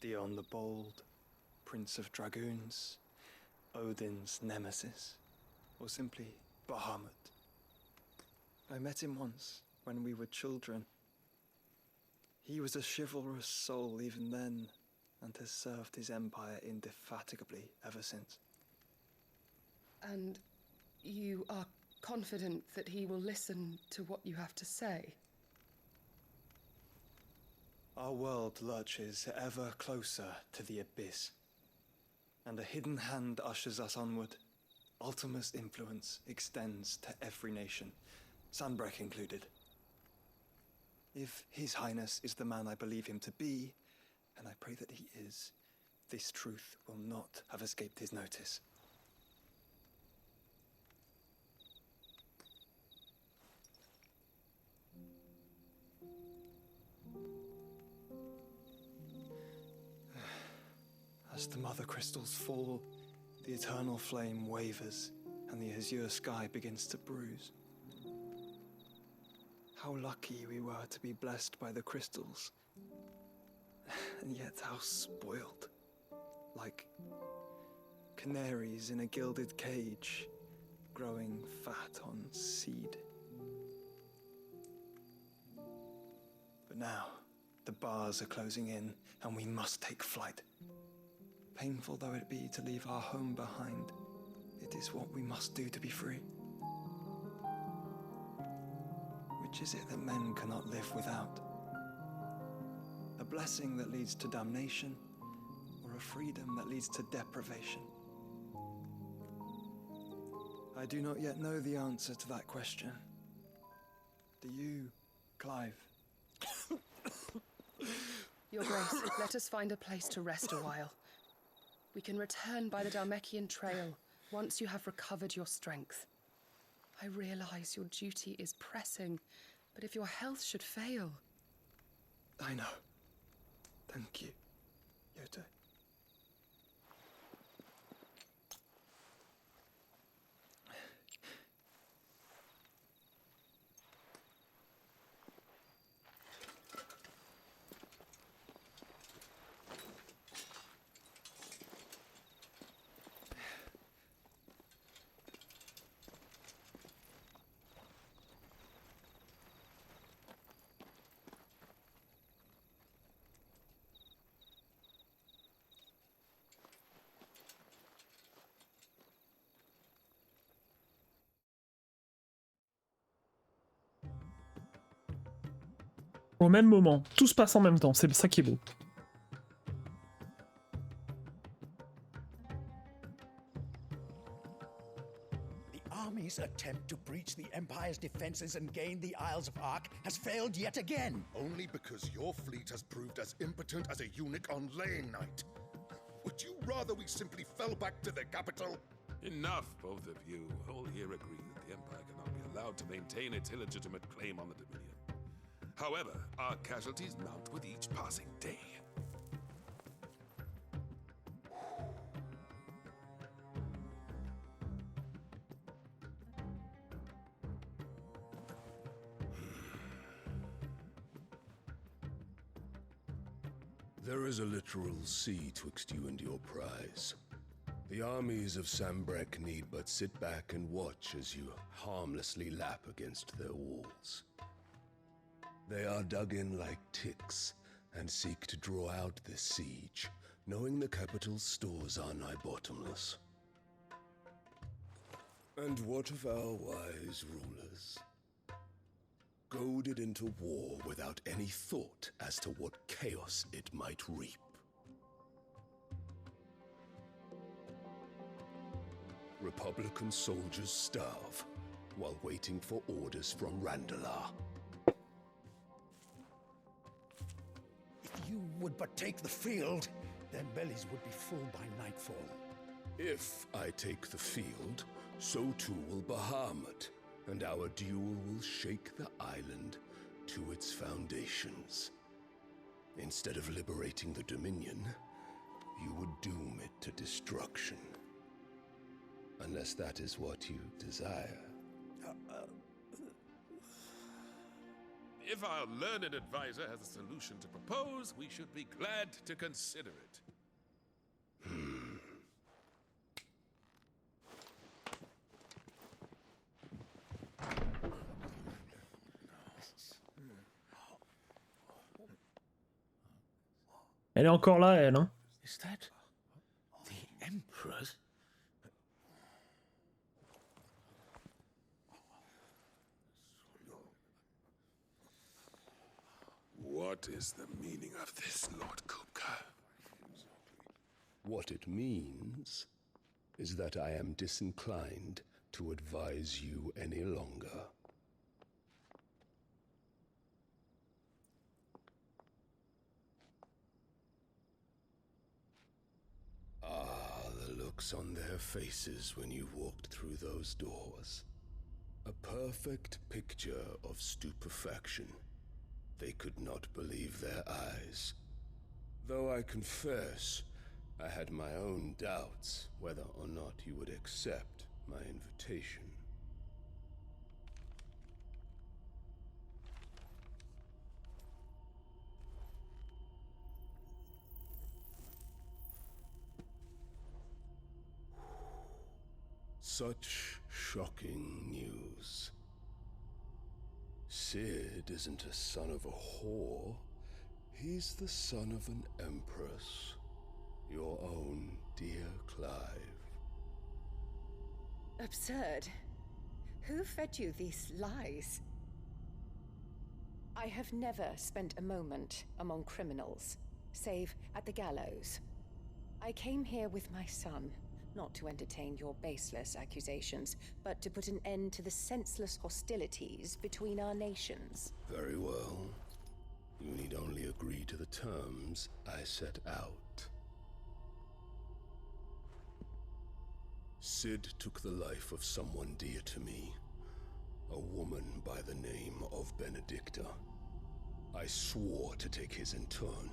Dion the Bold, Prince of Dragoons, Odin's Nemesis, or simply Bahamut. I met him once, when we were children. He was a chivalrous soul even then, and has served his empire indefatigably ever since.
And you are confident that he will listen to what you have to say?
Our world lurches ever closer to the abyss, and a hidden hand ushers us onward. Ultima's influence extends to every nation, Sanbrec included. If His Highness is the man I believe him to be, and I pray that he is, this truth will not have escaped his notice. As the mother crystals fall, the eternal flame wavers, and the azure sky begins to bruise. How lucky we were to be blessed by the crystals, and yet how spoiled. Like canaries in a gilded cage, growing fat on seed. But now, the bars are closing in, and we must take flight. Painful though it be to leave our home behind, it is what we must do to be free. Which is it that men cannot live without? A blessing that leads to damnation, or a freedom that leads to deprivation? I do not yet know the answer to that question. Do you, Clive?
Your Grace, let us find a place to rest a while. We can return by the Dhalmekian trail once you have recovered your strength. I realize your duty is pressing, but if your health should fail...
I know. Thank you, Yote.
Au même moment, tout se passe en même temps, c'est ça qui est beau.
The army's attempt to breach the Empire's defenses and gain the Isles of Ark has failed yet again.
Only because your fleet has proved as impotent as a eunuch on laying night. Would you rather we simply fell back to the capital?
Enough, both of you. All here agree that the Empire cannot be allowed to maintain its illegitimate claim on the Dominion. However, our casualties mount with each passing day.
There is a literal sea twixt you and your prize. The armies of Sambrek need but sit back and watch as you harmlessly lap against their walls. They are dug in like ticks and seek to draw out this siege, knowing the capital's stores are nigh bottomless. And what of our wise rulers? Goaded into war without any thought as to what chaos it might reap. Republican soldiers starve while waiting for orders from Randalar.
If you would but take the field, their bellies would be full by nightfall.
If I take the field, so too will Bahamut, and our duel will shake the island to its foundations. Instead of liberating the Dominion, you would doom it to destruction. Unless that is what you desire.
If our learned advisor has a solution to propose, we should be glad to consider it.
Elle est encore là, elle, hein.
Is that the Emperor's?
What is the meaning of this, Lord Kupka?
What it means is that I am disinclined to advise you any longer. The looks on their faces when you walked through those doors. A perfect picture of stupefaction. They could not believe their eyes. Though I confess, I had my own doubts whether or not you would accept my invitation. Such shocking news. Sid isn't a son of a whore. He's the son of an empress. Your own dear Clive.
Absurd. Who fed you these lies? I have never spent a moment among criminals, save at the gallows. I came here with my son, not to entertain your baseless accusations, but to put an end to the senseless hostilities between our nations.
Very well. You need only agree to the terms I set out. Sid took the life of someone dear to me, a woman by the name of Benedicta. I swore to take his in turn.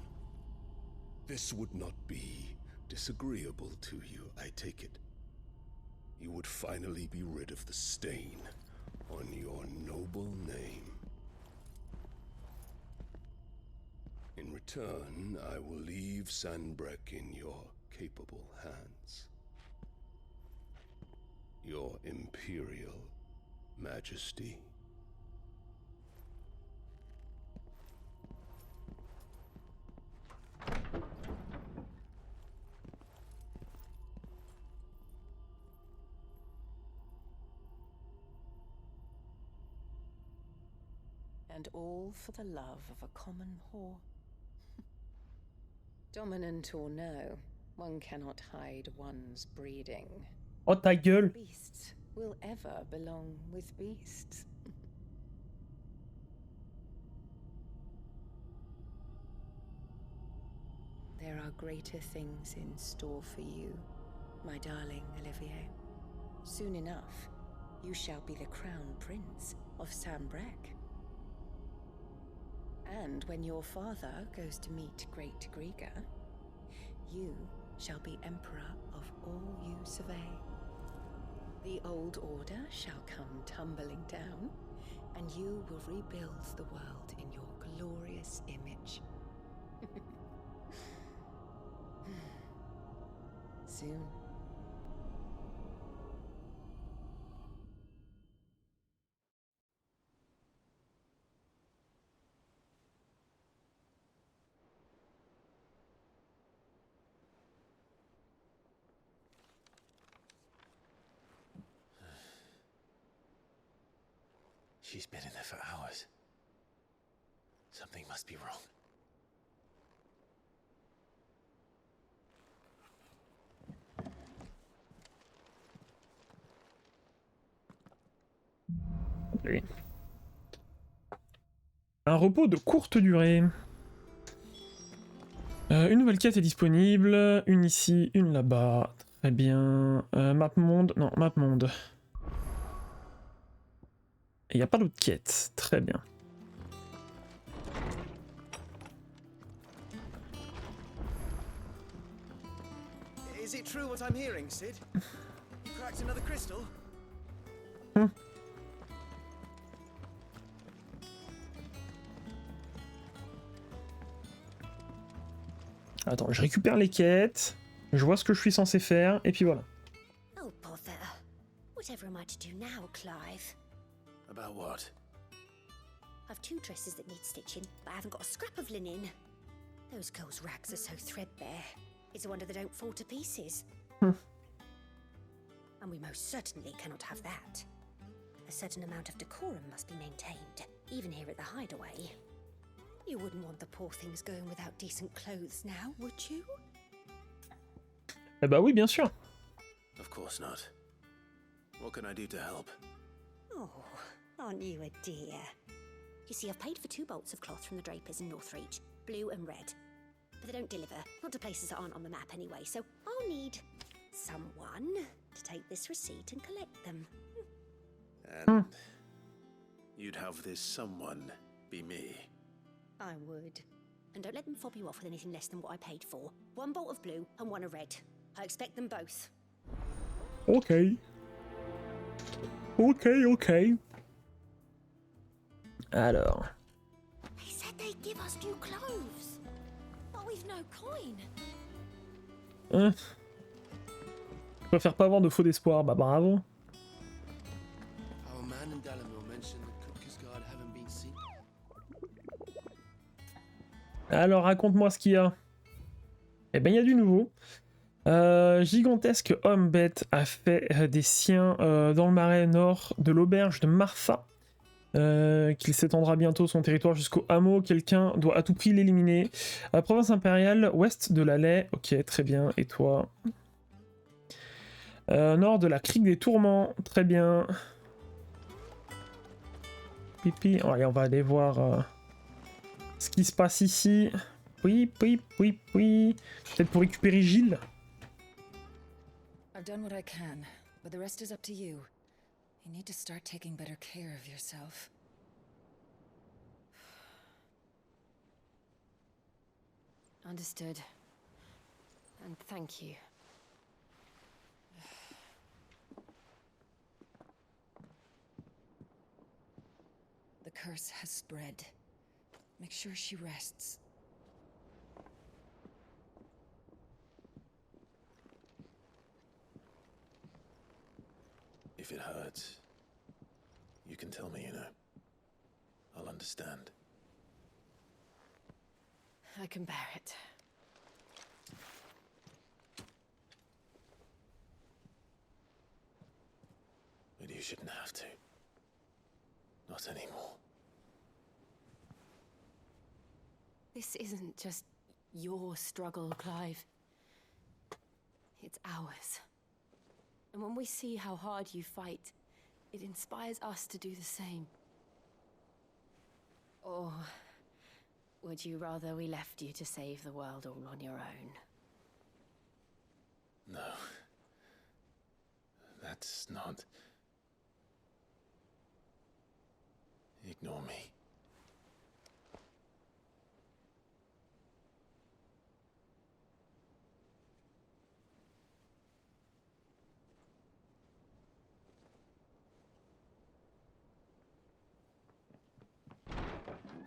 This would not be disagreeable to you, I take it. You would finally be rid of the stain on your noble name. In return, I will leave Sanbreque in your capable hands. Your Imperial Majesty.
And all for the love of a common whore. Dominant or no, one cannot hide one's breeding.
Oh ta gueule!
Beasts will ever belong with beasts. There are greater things in store for you, my darling Olivier. Soon enough, you shall be the crown prince of Sanbreque. And when your father goes to meet Great Griga, you shall be emperor of all you survey. The old order shall come tumbling down, and you will rebuild the world in your glorious image. Soon.
She's been in there for hours. Something must be wrong.
Allez. Un repos de courte durée. Une nouvelle quête est disponible. Une ici, une là-bas. Très bien. Map monde. Non, map monde. Il n'y a pas d'autre quête. Très bien.
Is it true what I'm hearing, Sid? You cracked another crystal?
Attends, je récupère les quêtes. Je vois ce que je suis censé faire. Et puis voilà.
Oh, bother. Whatever am I to do now, Clive?
About what?
I've 2 dresses that need stitching, but I haven't got a scrap of linen. Those girls' rags are so threadbare. It's a wonder they don't fall to pieces. And we most certainly cannot have that. A certain amount of decorum must be maintained, even here at the hideaway. You wouldn't want the poor things going without decent clothes now, would you?
Eh bah oui, bien sûr.
Of course not. What can I do to help?
Oh, aren't you a dear? You see, I've paid for 2 bolts of cloth from the drapers in Northreach, blue and red. But they don't deliver, not to places that aren't on the map anyway, so I'll need someone to take this receipt and collect them.
And you'd have this someone be me.
I would. And don't let them fob you off with anything less than what I paid for. 1 bolt of blue and 1 of red. I expect them both.
Ok. Ok. Alors.
They said they'd give us new clothes. But we've no coin.
Je préfère pas avoir de faux d'espoir. Bah bravo.
Our man in Dalamore mentioned the Cook's Guard haven't been seen.
Alors raconte-moi ce qu'il y a. Eh ben il y a du nouveau. Gigantesque homme-bête a fait des siens dans le marais nord de l'auberge de Marfa. Qu'il s'étendra bientôt son territoire jusqu'au hameau. Quelqu'un doit à tout prix l'éliminer. Province impériale, ouest de la Laie. Ok, très bien. Et toi? Nord de la crique des tourments. Très bien. Pipi. Allez, on va aller voir ce qui se passe ici. Oui. Peut-être pour récupérer Gilles.
I've done what I can, but the rest is up to you. You need to start taking better care of yourself.
Understood. And thank you.
The curse has spread. Make sure she rests.
If it hurts, you can tell me, you know. I'll understand.
I can bear it.
But you shouldn't have to. Not anymore.
This isn't just your struggle, Clive. It's ours. And when we see how hard you fight, it inspires us to do the same. Or would you rather we left you to save the world all on your own?
No. That's not... Ignore me.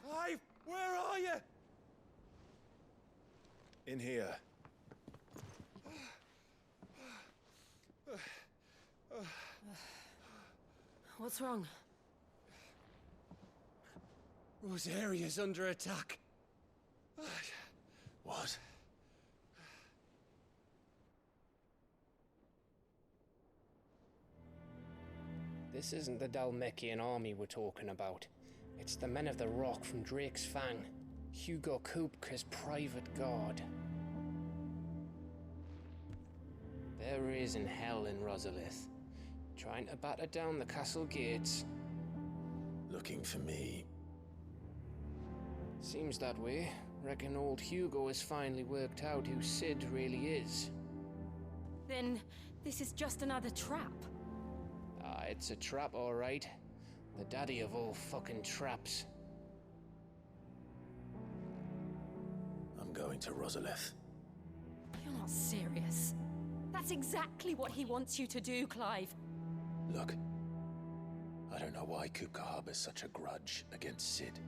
Clive, where are you?
In here.
What's wrong?
Rosaria's under attack.
What?
This isn't the Dalmekian army we're talking about. It's the men of the Rock from Drake's Fang. Hugo Kupka's private guard. There is in hell in Rosalith, trying to batter down the castle gates.
Looking for me.
Seems that way. Reckon old Hugo has finally worked out who Sid really is.
Then this is just another trap.
Ah, it's a trap, all right. The daddy of all fucking traps.
I'm going to Rosalith.
You're not serious. That's exactly what he wants you to do, Clive.
Look, I don't know why Kupka harbors such a grudge against Sid.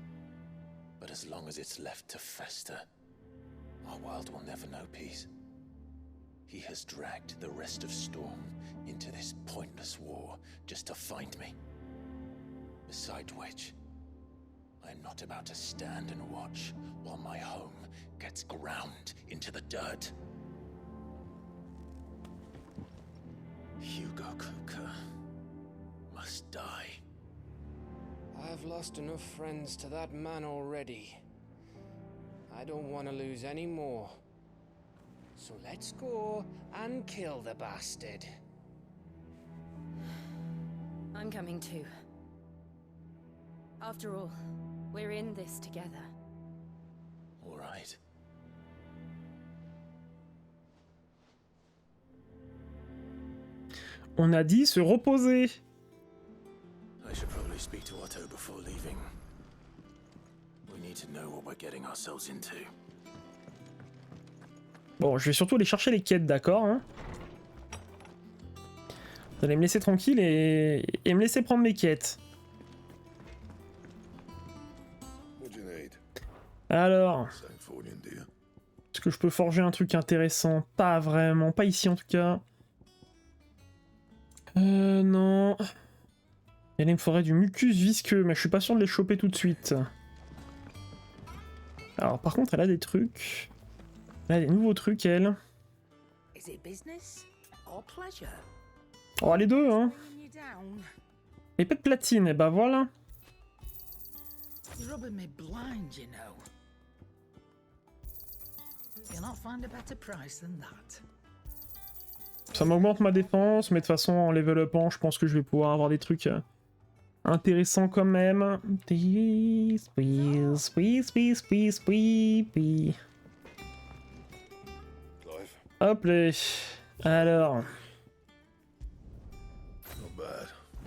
But as long as it's left to fester, our world will never know peace. He has dragged the rest of Storm into this pointless war just to find me. Besides which, I am not about to stand and watch while my home gets ground into the dirt. Hugo Kupka must die.
I've lost enough friends to that man already. I don't want to lose any more. So let's go and kill the bastard.
I'm coming too. After all, we're in this together.
All right.
On a dit se reposer.
I should probably speak to Otto before leaving. We need to know what we're getting ourselves into.
Bon, je vais surtout aller chercher les quêtes, d'accord, hein. Vous allez me laisser tranquille et me laisser prendre mes quêtes. Alors, est-ce que je peux forger un truc intéressant? Pas vraiment, pas ici en tout cas. Non. Il me faudrait du mucus visqueux, mais je suis pas sûr de les choper tout de suite. Alors par contre, elle a des trucs. Elle a des nouveaux trucs, elle. Oh, les deux, hein. Épée de platine, et bah voilà. Ça m'augmente ma défense, mais de toute façon, en level upant, je pense que je vais pouvoir avoir des trucs intéressants quand même. Hop là. Alors.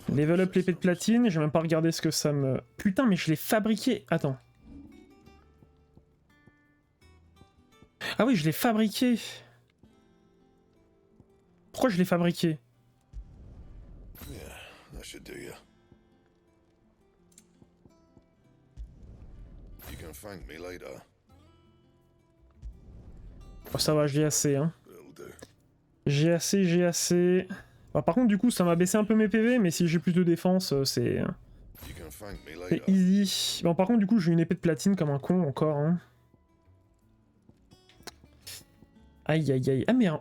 Level up l'épée de platine, j'ai même pas regardé ce que ça me... Putain, mais je l'ai fabriqué. Attends. Ah oui, je l'ai fabriqué. Pourquoi je l'ai fabriqué?
Yeah, that should do you. You can thank me later.
Oh, ça va, j'ai assez, hein.
Will do.
J'ai assez. Bah, par contre, du coup, ça m'a baissé un peu mes PV, mais si j'ai plus de défense, c'est...
You can thank me
C'est
later.
easy. Bon, par contre, du coup, j'ai une épée de platine comme un con encore, hein. Aïe, aïe, aïe. Ah, merde.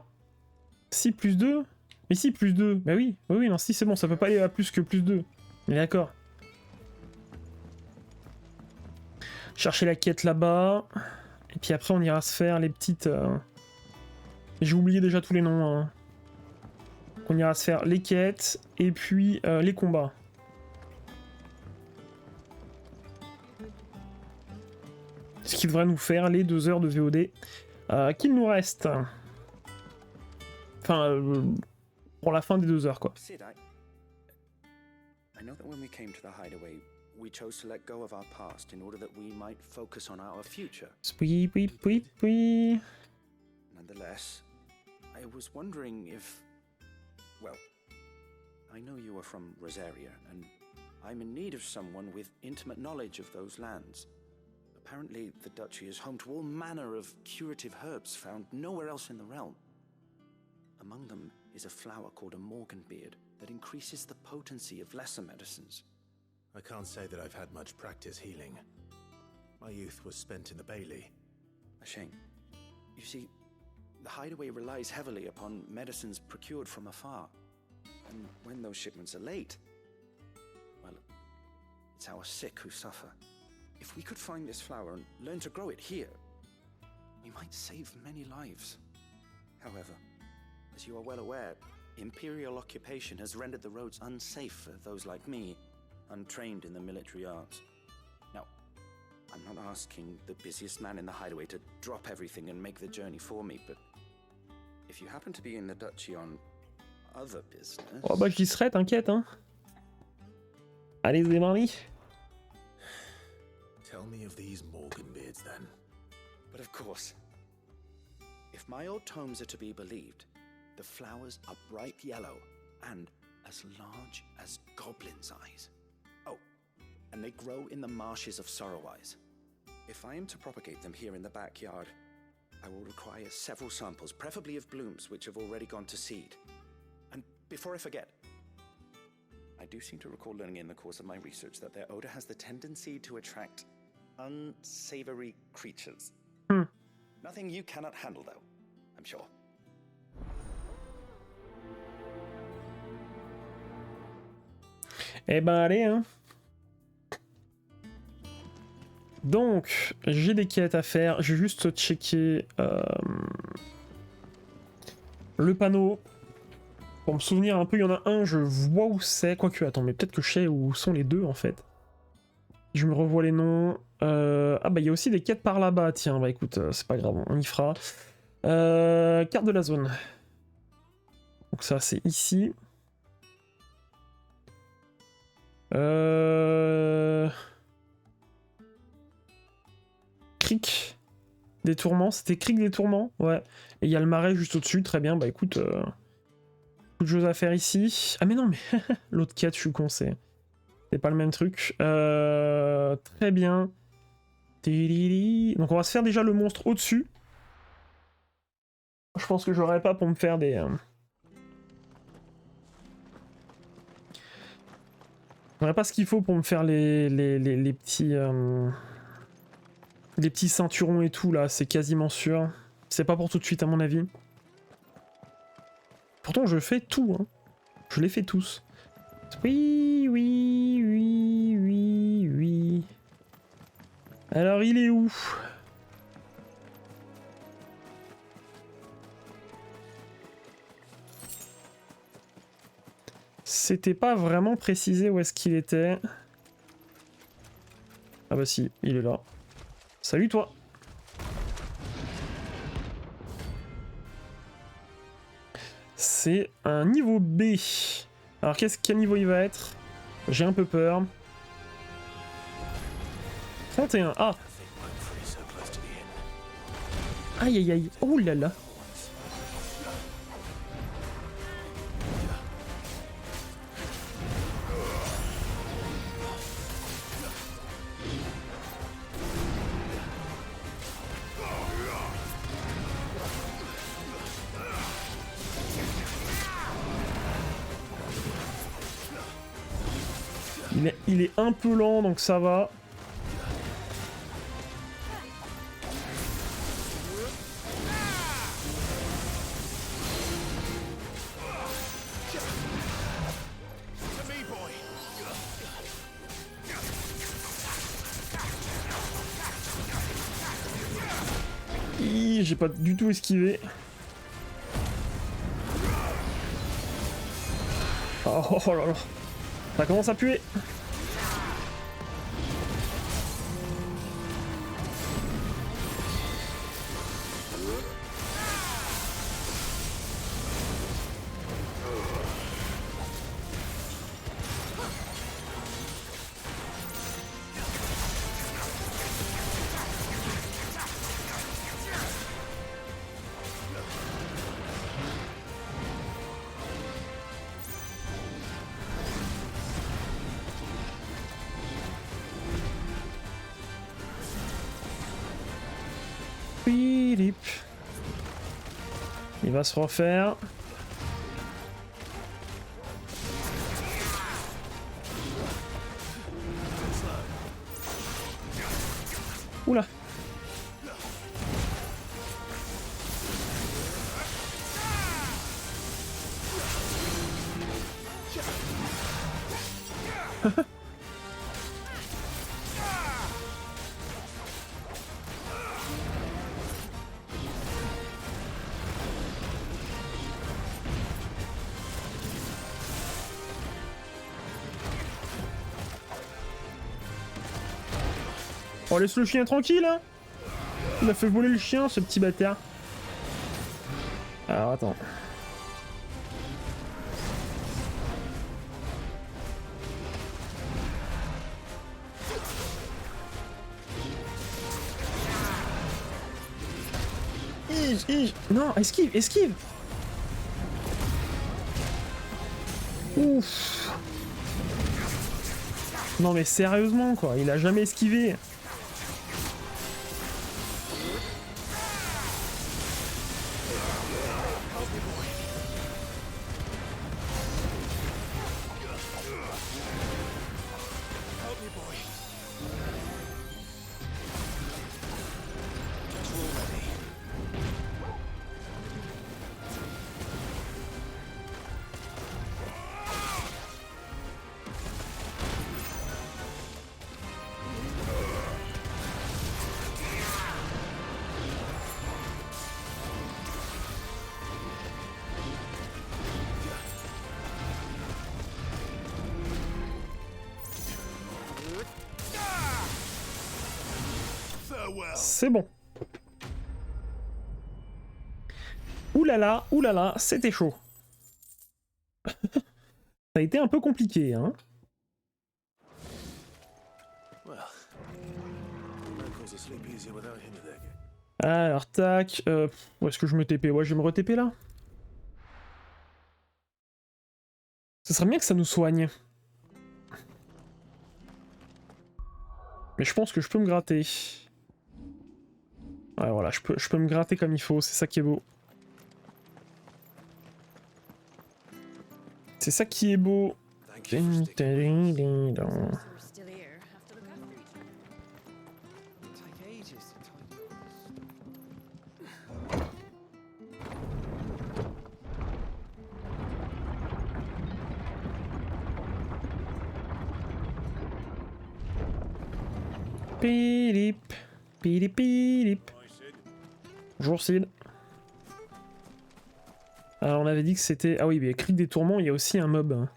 Si, plus 2. Mais si, plus 2. Bah oui, oui, non, si, c'est bon, ça peut pas aller à plus que plus 2. Mais d'accord. Chercher la quête là-bas. Et puis après, on ira se faire les petites... J'ai oublié déjà tous les noms. Hein. On ira se faire les quêtes et puis les combats. Ce qui devrait nous faire les 2 heures de VOD qu'il nous reste. Enfin, pour la fin des 2 heures, quoi.
Sid, I know that when we came to the hideaway, we chose to let go of our past in order that we might focus on our future.
Oui, oui, oui, oui.
Nonetheless, I was wondering if... Well, I know you are from Rosaria, and I'm in need of someone with intimate knowledge of those lands. Apparently, the duchy is home to all manner of curative herbs found nowhere else in the realm. Among them is a flower called a morganbeard that increases the potency of lesser medicines.
I can't say that I've had much practice healing. My youth was spent in the Bailey.
A shame. You see, the hideaway relies heavily upon medicines procured from afar. And when those shipments are late, well, it's our sick who suffer. If we could find this flower and learn to grow it here, we might save many lives. However, as you are well aware, imperial occupation has rendered the roads unsafe for those like me, untrained in the military arts. Now, I'm not asking the busiest man in the hideaway to drop everything and make the journey for me, but if you happen to be in the duchy on other business...
Oh bah j'y serai, t'inquiète, hein. Allez, démarrer.
Tell me of these morganbeards, then.
But of course, if my old tomes are to be believed, the flowers are bright yellow and as large as goblins' eyes. Oh, and they grow in the marshes of Sorrowise. If I am to propagate them here in the backyard, I will require several samples, preferably of blooms which have already gone to seed. And before I forget, I do seem to recall learning in the course of my research that their odor has the tendency to attract unsavory creatures. Nothing you cannot handle, though, I'm sure.
Eh ben allez, hein. Donc, j'ai des quêtes à faire. Je vais juste checker le panneau. Pour me souvenir un peu, il y en a un, je vois où c'est. Quoique, attends, mais peut-être que je sais où sont les deux, en fait. Je me revois les noms. Ah bah, il y a aussi des quêtes par là-bas. Tiens, bah écoute, c'est pas grave, on y fera. Carte de la zone. Donc ça, c'est ici. Cric des tourments, c'était Cric des tourments, ouais. Et il y a le marais juste au-dessus, très bien, bah écoute, beaucoup de choses à faire ici. Ah mais non, mais l'autre quête, je suis con, c'est pas le même truc. Très bien. Donc on va se faire déjà le monstre au-dessus. Je pense que j'aurais pas pour me faire des... J'aurais pas ce qu'il faut pour me faire les petits... les petits ceinturons et tout, là, c'est quasiment sûr. C'est pas pour tout de suite, à mon avis. Pourtant, je fais tout, hein. Je les fais tous. Oui, oui, oui, oui, oui. Alors, il est où ? C'était pas vraiment précisé où est-ce qu'il était. Ah bah si, il est là. Salut toi. C'est un niveau B. Alors quel niveau il va être? J'ai un peu peur. 31. Ah. Aïe aïe aïe. Oh là là. Il est un peu lent, donc ça va. J'ai pas du tout esquivé. Oh là là. Ça commence à puer. Il va se refaire. Oula. Oh, laisse le chien tranquille, hein. Il a fait voler le chien, ce petit bâtard. Alors, attends. Non, esquive, esquive. Ouf. Non mais sérieusement quoi, il a jamais esquivé. C'est bon. Oulala, c'était chaud. Ça a été un peu compliqué, hein. Alors, tac. Où est-ce que je me TP? Ouais, je vais me re-TP là. Ce serait bien que ça nous soigne. Mais je pense que je peux me gratter. Ouais, voilà, je peux me gratter comme il faut, c'est ça qui est beau. C'est ça qui est beau. Pilip, pilip, pilip. Bonjour Sid. Alors on avait dit que c'était... Ah oui, mais Cri des Tourments, il y a aussi un mob. Hein.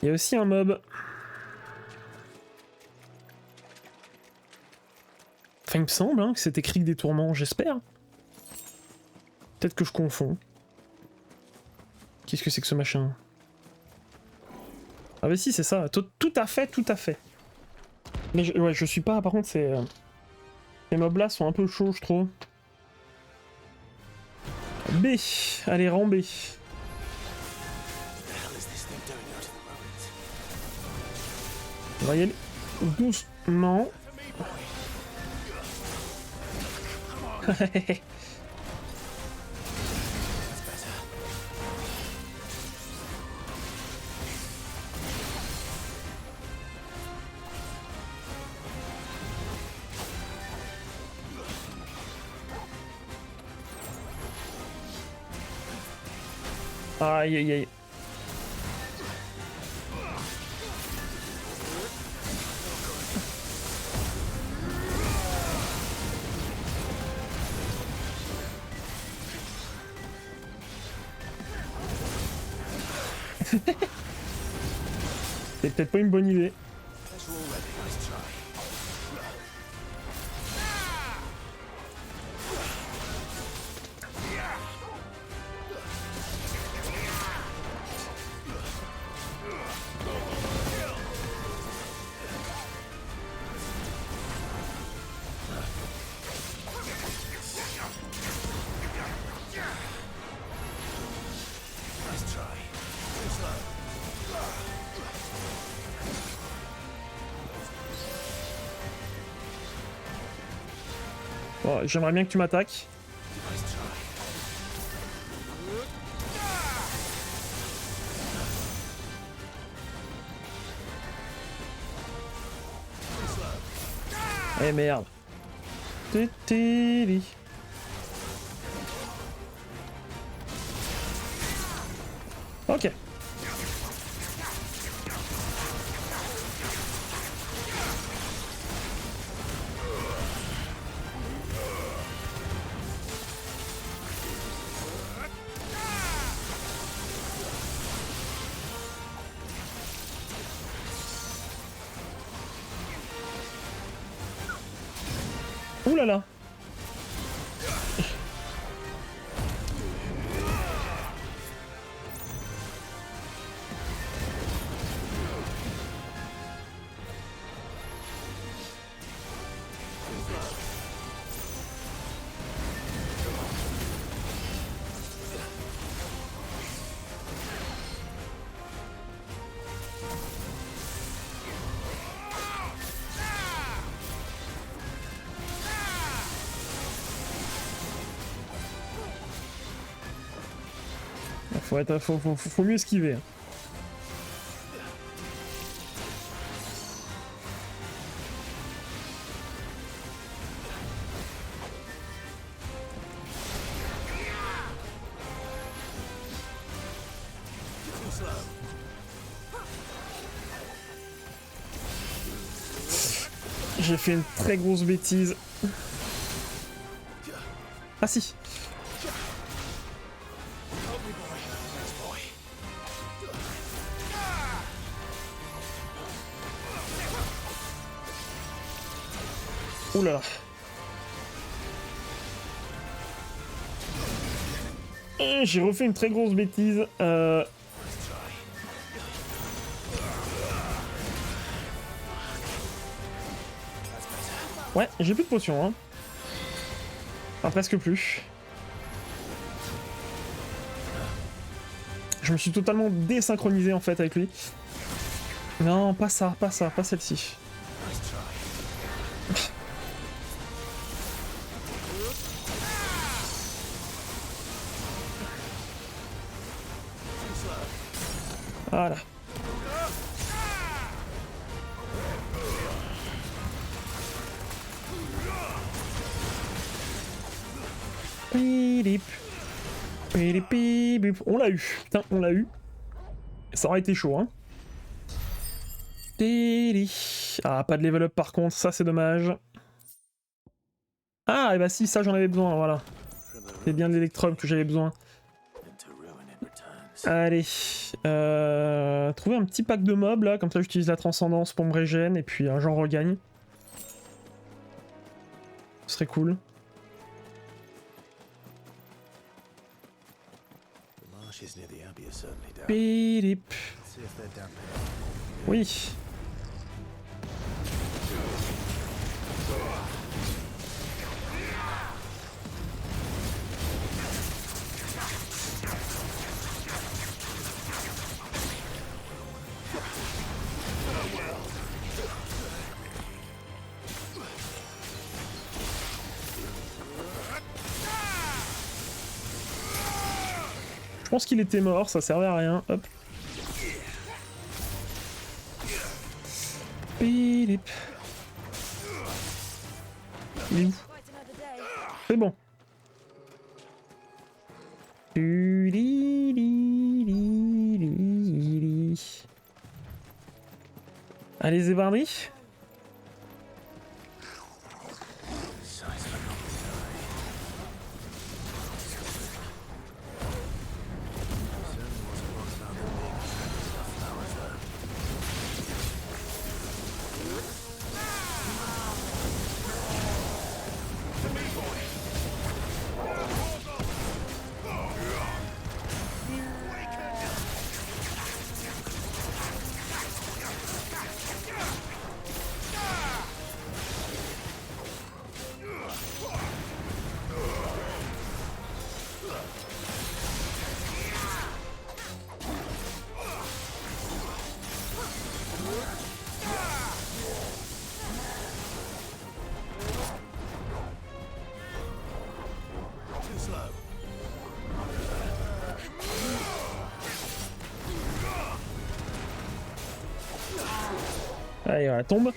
Il y a aussi un mob. Enfin il me semble hein, que c'était Cri des Tourments, j'espère. Peut-être que je confonds. Qu'est-ce que c'est que ce machin? Ah bah si, c'est ça, tout à fait, tout à fait. Mais ouais, je suis pas, par contre, ces mobs là sont un peu chauds, je trouve. B, allez, rang B. On va y aller doucement. Aïe aïe aïe. C'est peut-être pas une bonne idée. Bon, j'aimerais bien que tu m'attaques. Eh merde. Tétéli. Ok. Ouh là là. Faut mieux esquiver. Hein. J'ai fait une très grosse bêtise. Ah si. Ouh là là. J'ai refait une très grosse bêtise. Ouais, j'ai plus de potions, hein. Enfin, presque plus. Je me suis totalement désynchronisé en fait avec lui. Non, pas ça, pas celle-ci. Voilà. On l'a eu. Putain, on l'a eu. Ça aurait été chaud, hein. Ah, pas de level up par contre, ça c'est dommage. Ah, et bah si, ça j'en avais besoin, voilà. C'est bien de l'électrum que j'avais besoin. Allez. Trouver un petit pack de mobs là, comme ça j'utilise la transcendance pour me régène et puis j'en regagne. Ce serait cool. Pidip. Oui. Je pense qu'il était mort, ça servait à rien. Hop. Pilip. Il est où? C'est bon. Allez, Zébardi. Allez, voilà, tombe.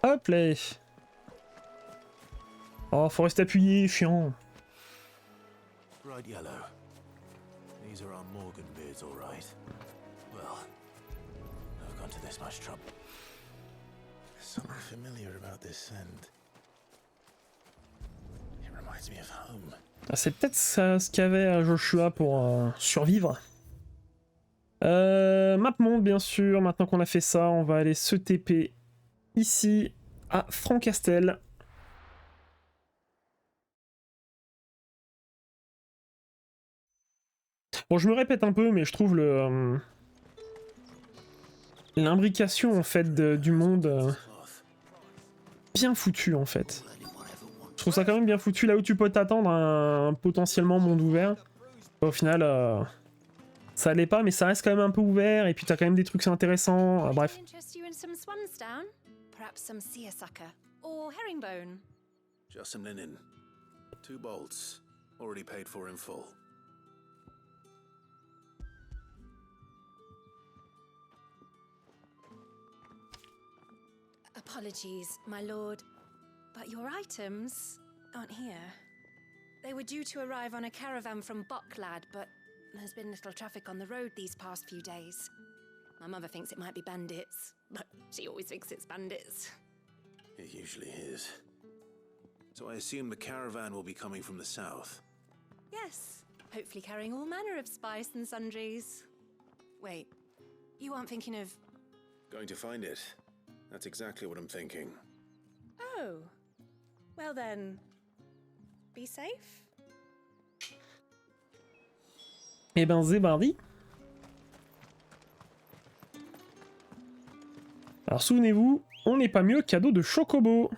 Hop là. Oh, faut rester appuyé, chiant.
Bright yellow. These are our Morgan beards, all right. Well, I've gone to this much trouble. There's something familiar about this scent. It reminds me of home.
Ah, c'est peut-être ça ce qu'avait Joshua pour survivre. Map monde, bien sûr. Maintenant qu'on a fait ça, on va aller se TP ici à Francastel. Bon, je me répète un peu, mais je trouve l'imbrication en fait du monde bien foutu en fait. Je trouve ça quand même bien foutu là où tu peux t'attendre à un potentiellement monde ouvert. Au final, ça allait pas, mais ça reste quand même un peu ouvert et puis t'as quand même des trucs intéressants. Bref.
Just some linen. 2 bolts. Already paid for in full.
Apologies, my lord, but your items aren't here. They were due to arrive on a caravan from Bucklad, but there's been little traffic on the road these past few days. My mother thinks it might be bandits, but she always thinks it's bandits.
It usually is. So I assume the caravan will be coming from the south.
Yes, hopefully carrying all manner of spice and sundries. Wait, you aren't thinking of...
Going to find it. That's exactly what I'm thinking.
Oh, well then, be safe.
Eh ben, Zébardi. Alors souvenez-vous, on n'est pas mieux, cadeau de Chocobo.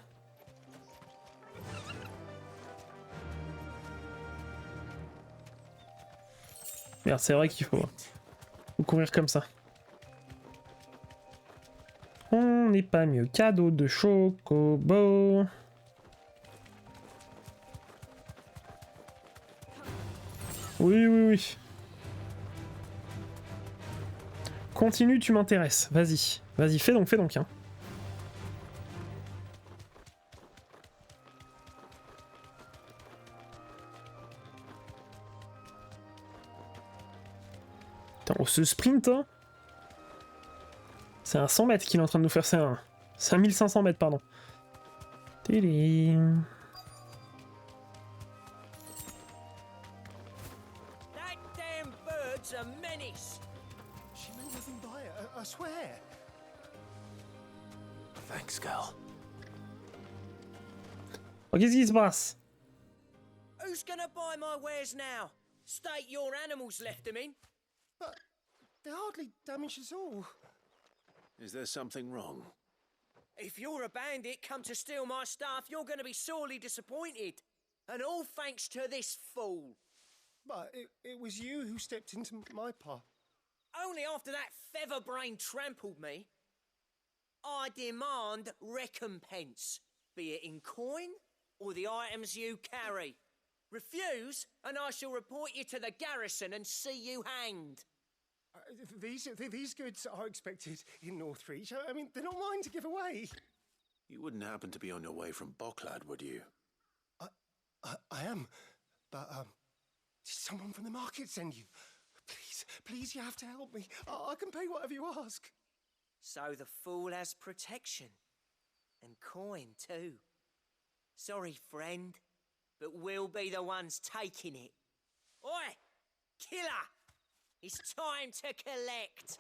Merde, c'est vrai qu'il faut courir comme ça. On n'est pas mieux, cadeau de Chocobo. Oui, oui, oui. Continue, tu m'intéresses. Vas-y, vas-y, fais donc, hein. Putain, on se sprint, hein. C'est un 100 mètres qu'il est en train de nous faire, c'est un 1500 mètres, pardon. Téli.
That damn bird's a menace.
She meant nothing by it, I swear. Thanks, girl.
Oh, qu'est-ce qui se passe?
Who's gonna buy my wares now? State your animals left them in.
But they're hardly damaged at all. Is there something wrong?
If you're a bandit come to steal my stuff, you're gonna be sorely disappointed. And all thanks to this fool.
But it was you who stepped into my path.
Only after that feather-brain trampled me. I demand recompense, be it in coin or the items you carry. Refuse, and I shall report you to the garrison and see you hanged.
These goods are expected in Northreach. I mean, they're not mine to give away.
You wouldn't happen to be on your way from Bocklad, would you?
I am, but did someone from the market send you? Please, you have to help me. I can pay whatever you ask.
So the fool has protection. And coin, too. Sorry, friend, but we'll be the ones taking it. Oi! Killer! It's time to collect!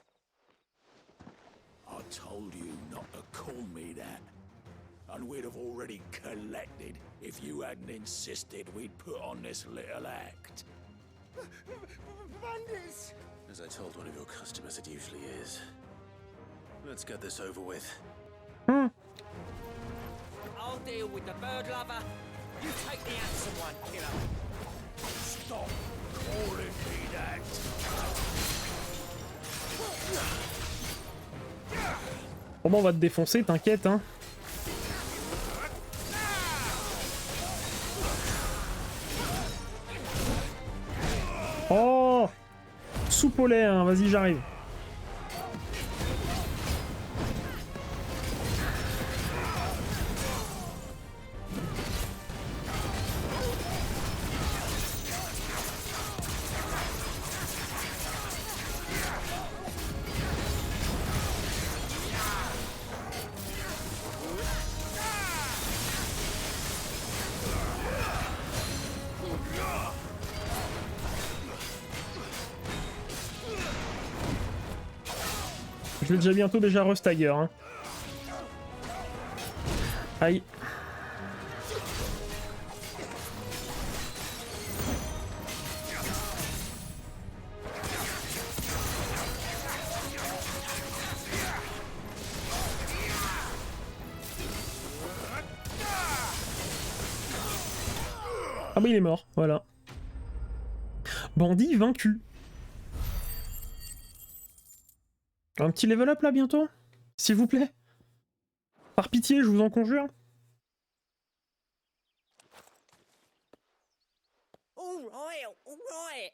I told you not to call me that. And we'd have already collected if you hadn't insisted we'd put on this little act.
Bandits!
As I told one of your customers, it usually is. Let's get this over with.
I'll deal with the bird lover. You take the handsome one, killer.
Stop calling me that.
Bon, on va te défoncer, t'inquiète, hein. Oh! Soupe au lait, hein. Vas-y, j'arrive. Je vais déjà restagger, hein. Aïe. Ah bah il est mort, voilà. Bandit vaincu. Un petit level up là bientôt? S'il vous plaît? Par pitié, je vous en conjure.
All right.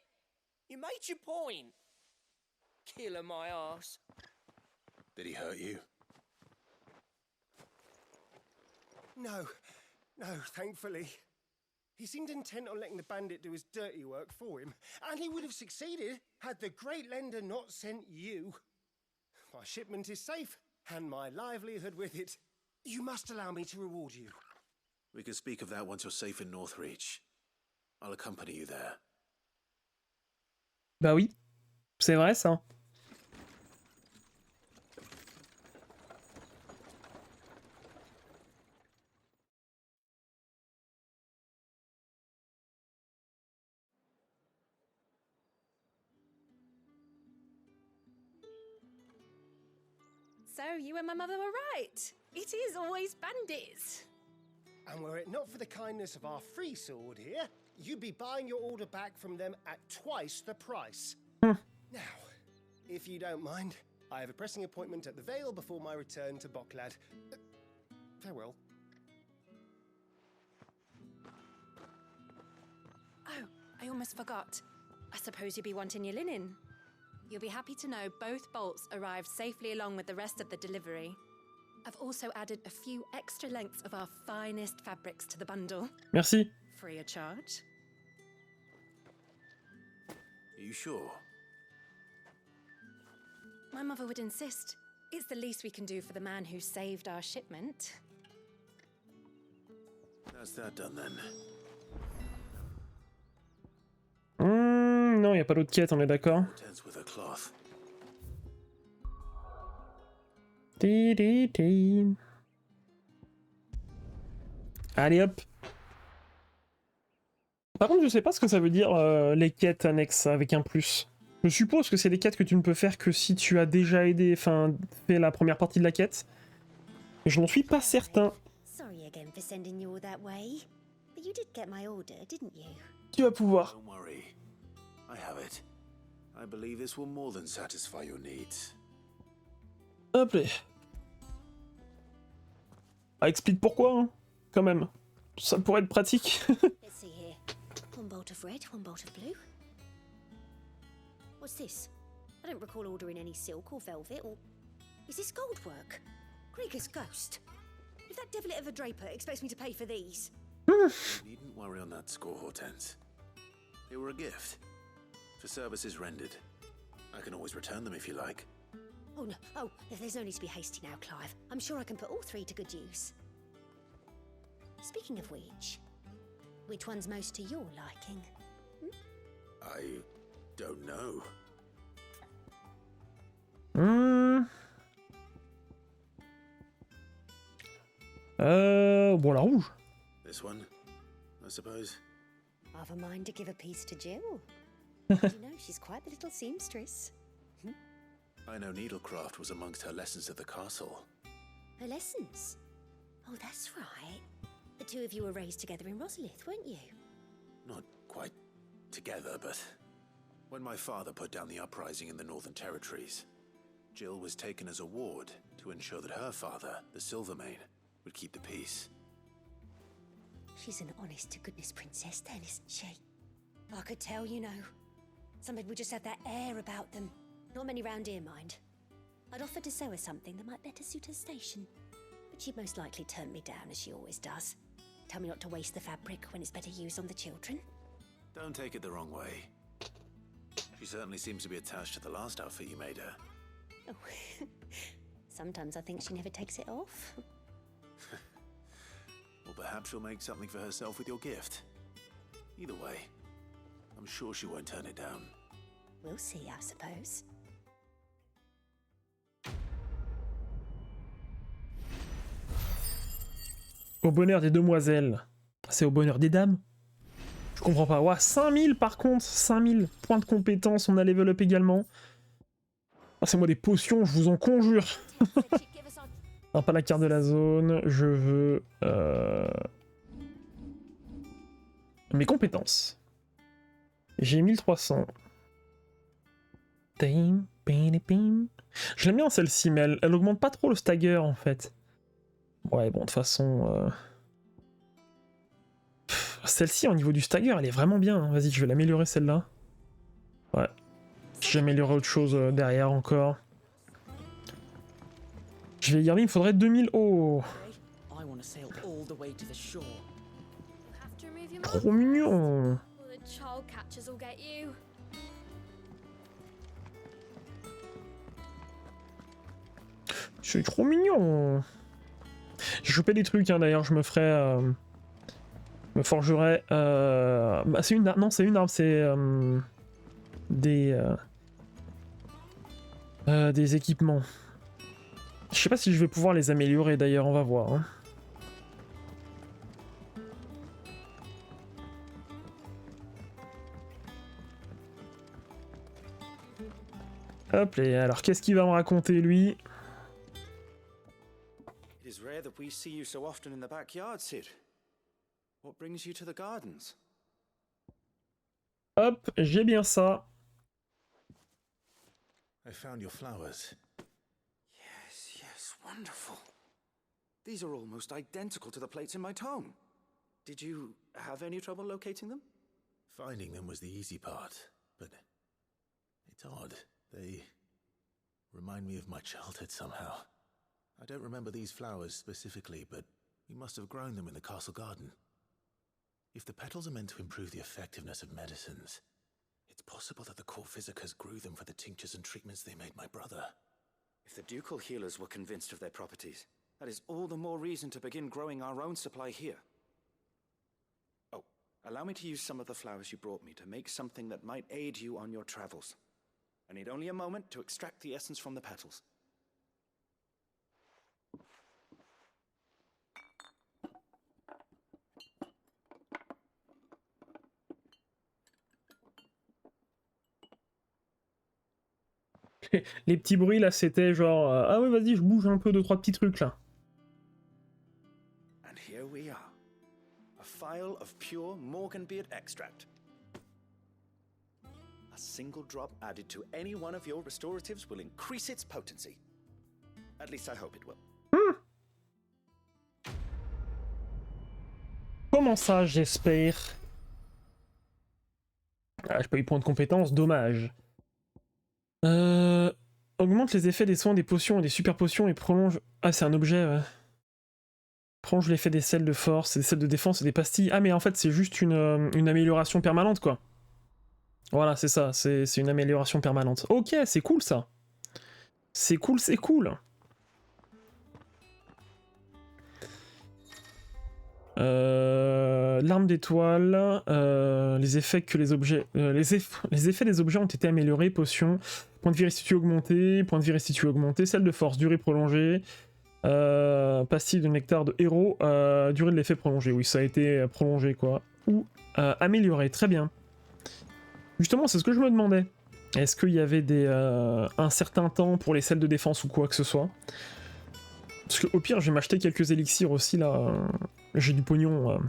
You made your point. Killer my ass.
Did he hurt you?
No, thankfully. He seemed intent on letting the bandit do his dirty work for him, and he would have succeeded had the Great Lender not sent you. My shipment is safe, and my livelihood with it. You must allow me to reward you.
We can speak of that once you're safe in Northreach. I'll accompany you there.
Bah oui, c'est vrai ça.
So you and my mother were right. It is always bandits.
And were it not for the kindness of our free sword here, you'd be buying your order back from them at twice the price. Now, if you don't mind, I have a pressing appointment at the Vale before my return to Bocklad. Farewell.
Oh, I almost forgot. I suppose you'll be wanting your linen. You'll be happy to know both bolts arrived safely along with the rest of the delivery. I've also added a few extra lengths of our finest fabrics to the bundle.
Merci.
Free of charge.
Are you sure?
My mother would insist. It's the least we can do for the man who saved our shipment.
That's that done then.
Non, y a pas d'autre quête, on est d'accord.
With a cloth.
Allez hop. Par contre, je sais pas ce que ça veut dire les quêtes annexes avec un plus. Je suppose que c'est des quêtes que tu ne peux faire que si tu as déjà fait la première partie de la quête. Mais je n'en suis pas certain.
Sorry again for sending you all that way. But you did get my order, didn't you?
Tu vas pouvoir.
Don't worry. I have it. I believe this will more than satisfy your needs.
Hop là. Ah, explique pourquoi, hein, quand même. Ça pourrait être pratique.
Let's see here. One bolt of red, one bolt of blue. What's this? I don't recall ordering any silk or velvet or... Is this gold work? Krieger's ghost. If that devilet of a draper expects me to pay for these...
You needn't worry on that score, Hortense. They were a gift. For services rendered. I can always return them if you like.
Oh no, oh, there's no need to be hasty now, Clive. I'm sure I can put all three to good use. Speaking of which one's most to your liking?
I don't know.
Bon, la rouge.
This one, I suppose.
I've a mind to give a piece to Jill. You know, she's quite the little seamstress.
I know needlecraft was amongst her lessons at the castle.
Her lessons? Oh, that's right. The two of you were raised together in Rosalith, weren't you?
Not quite together, but when my father put down the uprising in the Northern Territories, Jill was taken as a ward to ensure that her father, the Silvermane, would keep the peace.
She's an honest-to-goodness princess then, isn't she? I could tell, you know. Some people just have that air about them. Not many round here, mind. I'd offered to sew her something that might better suit her station. But she'd most likely turn me down, as she always does. Tell me not to waste the fabric when it's better used on the children.
Don't take it the wrong way. She certainly seems to be attached to the last outfit you made her.
Oh, sometimes I think she never takes it off.
Or perhaps she'll make something for herself with your gift. Either way, I'm sure she won't turn it down.
We'll see, I suppose.
Au bonheur des demoiselles. C'est au bonheur des dames. Je comprends pas. Ouais, 5000 par contre. 5000 points de compétence. On a level up également. Passez-moi des potions, je vous en conjure. Non, pas la carte de la zone. Je veux... mes compétences. J'ai 1300. Je l'aime bien celle-ci, mais elle augmente pas trop le stagger en fait. Ouais, bon, de toute façon... Celle-ci, au niveau du stagger, elle est vraiment bien. Hein. Vas-y, je vais l'améliorer celle-là. Ouais. J'ai amélioré autre chose derrière encore. Je vais y garder, il me faudrait 2000. Oh! Trop mignon! C'est trop mignon! J'ai chopé des trucs, hein, d'ailleurs, je me ferai... me forgerai... Bah, c'est une arme, non, c'est une arme, c'est... des équipements. Je sais pas si je vais pouvoir les améliorer, d'ailleurs, on va voir. Hein. Hop, et alors, qu'est-ce qu'il va me raconter, lui?
It is rare that we see you so often in the backyard, Sid. What brings you to the gardens?
Hop, j'ai bien ça.
I found your flowers.
Yes, yes, wonderful. These are almost identical to the plates in my tome. Did you have any trouble locating them?
Finding them was the easy part, but it's odd. They remind me of my childhood somehow. I don't remember these flowers specifically, but we must have grown them in the castle garden. If the petals are meant to improve the effectiveness of medicines, it's possible that the court physicers grew them for the tinctures and treatments they made my brother.
If the ducal healers were convinced of their properties, that is all the more reason to begin growing our own supply here. Oh, allow me to use some of the flowers you brought me to make something that might aid you on your travels. I need only a moment to extract the essence from the petals.
Les petits bruits là, c'était genre ah ouais, vas-y, je bouge un peu, 2-3 petits trucs là.
And here we are. A vial of pure Morganbeard extract. A single drop added to any one of your restoratives will increase its potency. At least I hope it will.
Comment ça, j'espère? Ah, j'ai pas eu point de compétence, dommage. Augmente les effets des soins des potions et des super potions et prolonge... Ah, c'est un objet, ouais. Prolonge l'effet des sels de force, des sels de défense et des pastilles. Ah, mais en fait, c'est juste une amélioration permanente, quoi. Voilà, c'est ça, c'est une amélioration permanente. Ok, c'est cool, ça. C'est cool, c'est cool. L'arme d'étoile, les effets que les objets... les effets des objets ont été améliorés, potion, point de vie restitué augmenté, point de vie restitué augmenté, sel de force, durée prolongée, pastille de nectar de héros, durée de l'effet prolongée, oui ça a été prolongé quoi, ou amélioré, très bien. Justement c'est ce que je me demandais, est-ce qu'il y avait un certain temps pour les sels de défense ou quoi que ce soit? Parce qu'au pire je vais m'acheter quelques élixirs aussi là, j'ai du pognon.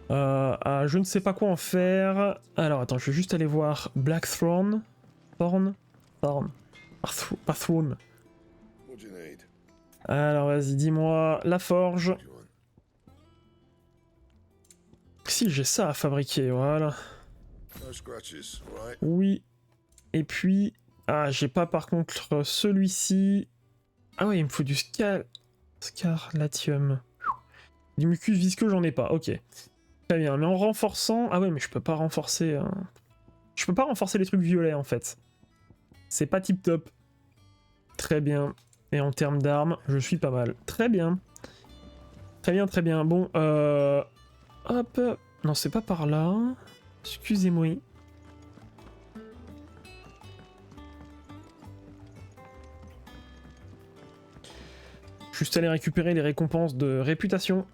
Je ne sais pas quoi en faire. Alors attends, je vais juste aller voir Blackthorn. Pathworn. Alors vas-y, dis-moi, la forge. Si j'ai ça à fabriquer, voilà. Oui. Et puis, j'ai pas par contre celui-ci. Ah ouais, il me faut du scarlatium. Du mucus visqueux, j'en ai pas, ok. Très bien, mais en renforçant... Ah ouais, mais je peux pas renforcer... Je peux pas renforcer les trucs violets, en fait. C'est pas tip top. Très bien. Et en termes d'armes, je suis pas mal. Très bien. Très bien, très bien. Bon, hop. Non, c'est pas par là. Excusez-moi. Juste aller récupérer les récompenses de réputation.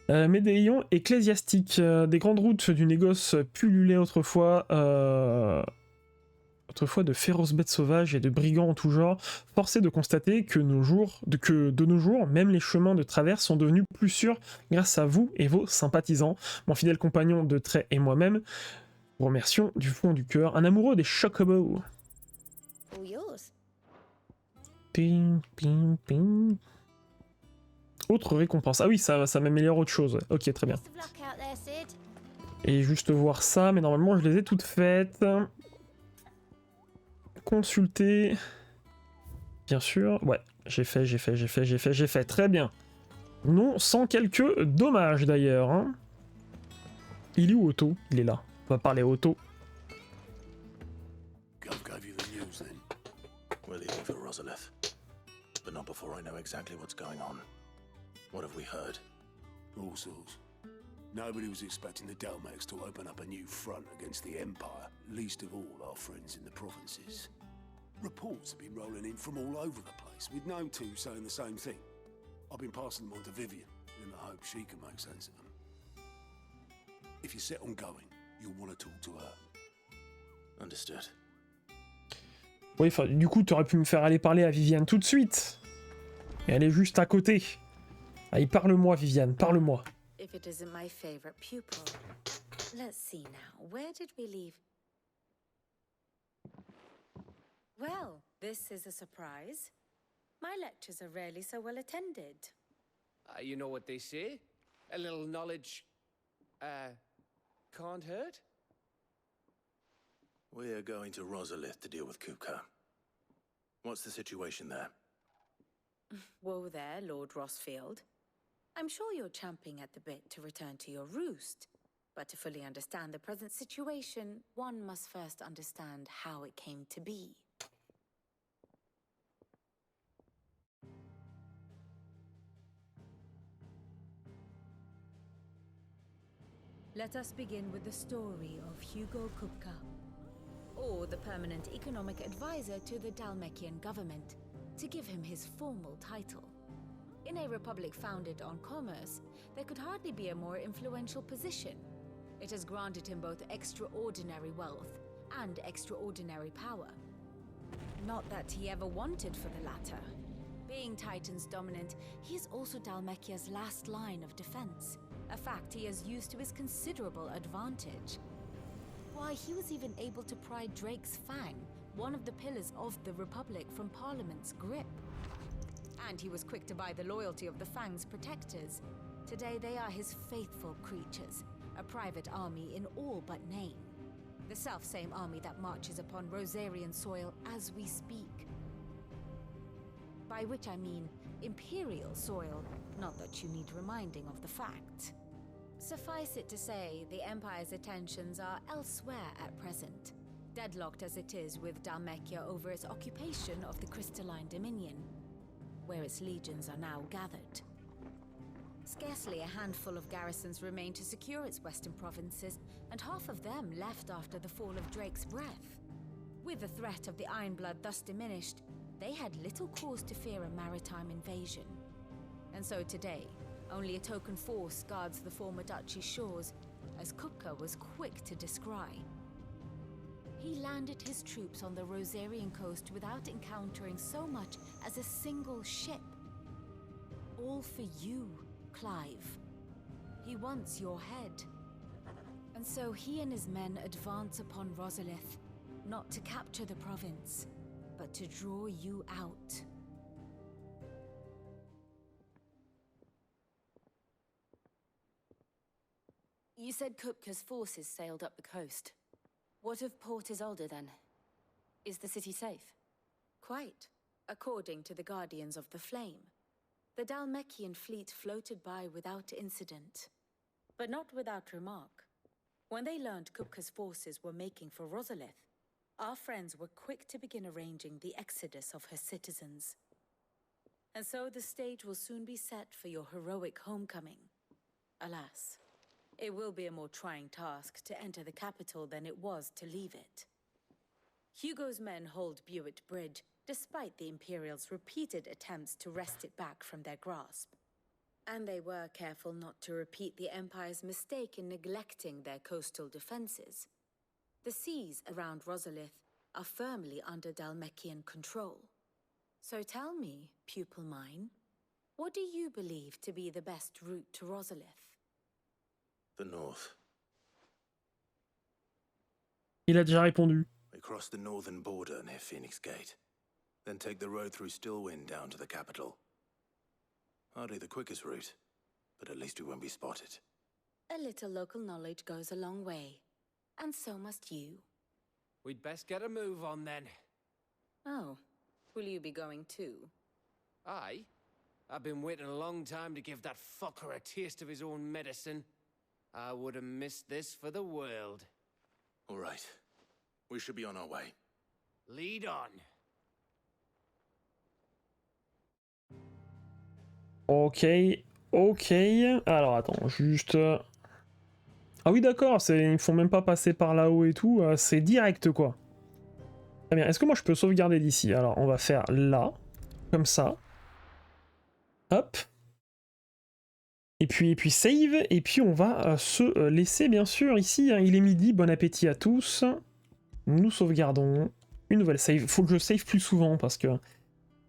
Médaillon ecclésiastique. Des grandes routes du négoce pullulaient autrefois de féroces bêtes sauvages et de brigands en tout genre, forcé de constater que de nos jours, même les chemins de traverse sont devenus plus sûrs grâce à vous et vos sympathisants. Mon fidèle compagnon de trait et moi-même vous remercions du fond du cœur. Un amoureux des chocobos. Ping, ping, ping. Autre récompense. Ah oui, ça m'améliore autre chose. Ok, très bien. Et juste voir ça, mais normalement je les ai toutes faites. Consulter. Bien sûr. Ouais, j'ai fait. Très bien. Non, sans quelques dommages d'ailleurs. Hein. Il est où Otto? Il est là. On va parler à Otto.
Gave you the news then? We're leaving for Rosalith. But not before I know exactly what's going on. What have we heard?
All sorts. Nobody was expecting the Delmex to open up a new front against the Empire, least of all our friends in the provinces. Reports have been rolling in from all over the place, with no two saying the same thing. I've been passing them on to Vivian, in the hope she can make sense of them. If you're set on going, you'll want to talk to her.
Understood.
Oui, enfin, du coup, t'aurais pu me faire aller parler à Viviane tout de suite. Et elle est juste à côté. Allez, parle-moi, Viviane, parle-moi.
If it isn't my favorite pupil. Let's see now. Where did we leave? Well, this is a surprise. My lectures are rarely so well attended.
You know what they say? A little knowledge, can't hurt?
We're going to Rosalith to deal with Kupka. What's the situation there?
Whoa there, Lord Rossfield. I'm sure you're champing at the bit to return to your roost. But to fully understand the present situation, one must first understand how it came to be. Let us begin with the story of Hugo Kupka, or the permanent economic advisor to the Dalmekian government, to give him his formal title.
In a republic founded on commerce, there could hardly be a more influential position. It has granted him both extraordinary wealth and extraordinary power. Not that he ever wanted for the latter. Being Titan's dominant, he is also Dhalmekia's last line of defense, a fact he has used to his considerable advantage. Why, he was even able to pry Drake's Fang, one of the pillars of the Republic, from Parliament's grip. And he was quick to buy the loyalty of the Fang's protectors. Today they are his faithful creatures, a private army in all but name. The self-same army that marches upon Rosarian soil as we speak. By which I mean Imperial soil, not that you need reminding of the fact. Suffice it to say, the Empire's attentions are elsewhere at present, deadlocked as it is with Dhalmekia over its occupation of the Crystalline Dominion, where its legions are now gathered. Scarcely a handful of garrisons remain to secure its western provinces, and half of them left after the fall of Drake's Breath. With the threat of the Ironblood thus diminished, they had little cause to fear a maritime invasion. And so today, only a token force guards the former duchy's shores, as Kupka was quick to descry. He landed his troops on the Rosarian coast without encountering so much as a single ship. All for you, Clive. He wants your head. And so he and his men advance upon Rosalith, not to capture the province, but to draw you out. You said Kupka's forces sailed up the coast. What of Port Isolde then? Is the city safe? Quite, according to the Guardians of the Flame. The Dhalmekian fleet floated by without incident, but not without remark. When they learned Kupka's forces were making for Rosalith, our friends were quick to begin arranging the exodus of her citizens. And so the stage will soon be set for your heroic homecoming. Alas, it will be a more trying task to enter the capital than it was to leave it. Hugo's men hold Buett Bridge, despite the Imperials' repeated attempts to wrest it back from their grasp. And they were careful not to repeat the Empire's mistake in neglecting their coastal defenses. The seas around Rosalith are firmly under Dhalmekian control. So tell me, pupil mine, what do you believe to be the best route to Rosalith?
The north.
Il a déjà répondu.
We cross the northern border near Phoenix Gate. Then take the road through Stillwind down to the capital. Hardly the quickest route, but at least we won't be spotted.
A little local knowledge goes a long way. And so must you.
We'd best get a move on then.
Oh, will you be going too?
Aye. I've been waiting a long time to give that fucker a taste of his own medicine. I would have missed this for the world.
All right. We should be on our way.
Lead on.
Ok, ok. Alors attends, juste... Ah oui d'accord, ils font même pas passer par là-haut et tout, c'est direct quoi. Très bien, est-ce que moi je peux sauvegarder d'ici? Alors on va faire là, comme ça. Hop. Et puis save, et puis on va se laisser bien sûr ici, hein, il est midi, bon appétit à tous. Nous sauvegardons une nouvelle save. Faut que je save plus souvent parce que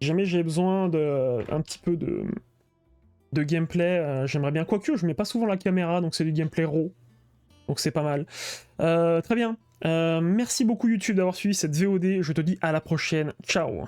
jamais j'ai besoin un petit peu de gameplay, j'aimerais bien, quoique je mets pas souvent la caméra donc c'est du gameplay raw, donc c'est pas mal. Très bien, merci beaucoup YouTube d'avoir suivi cette VOD, je te dis à la prochaine, ciao.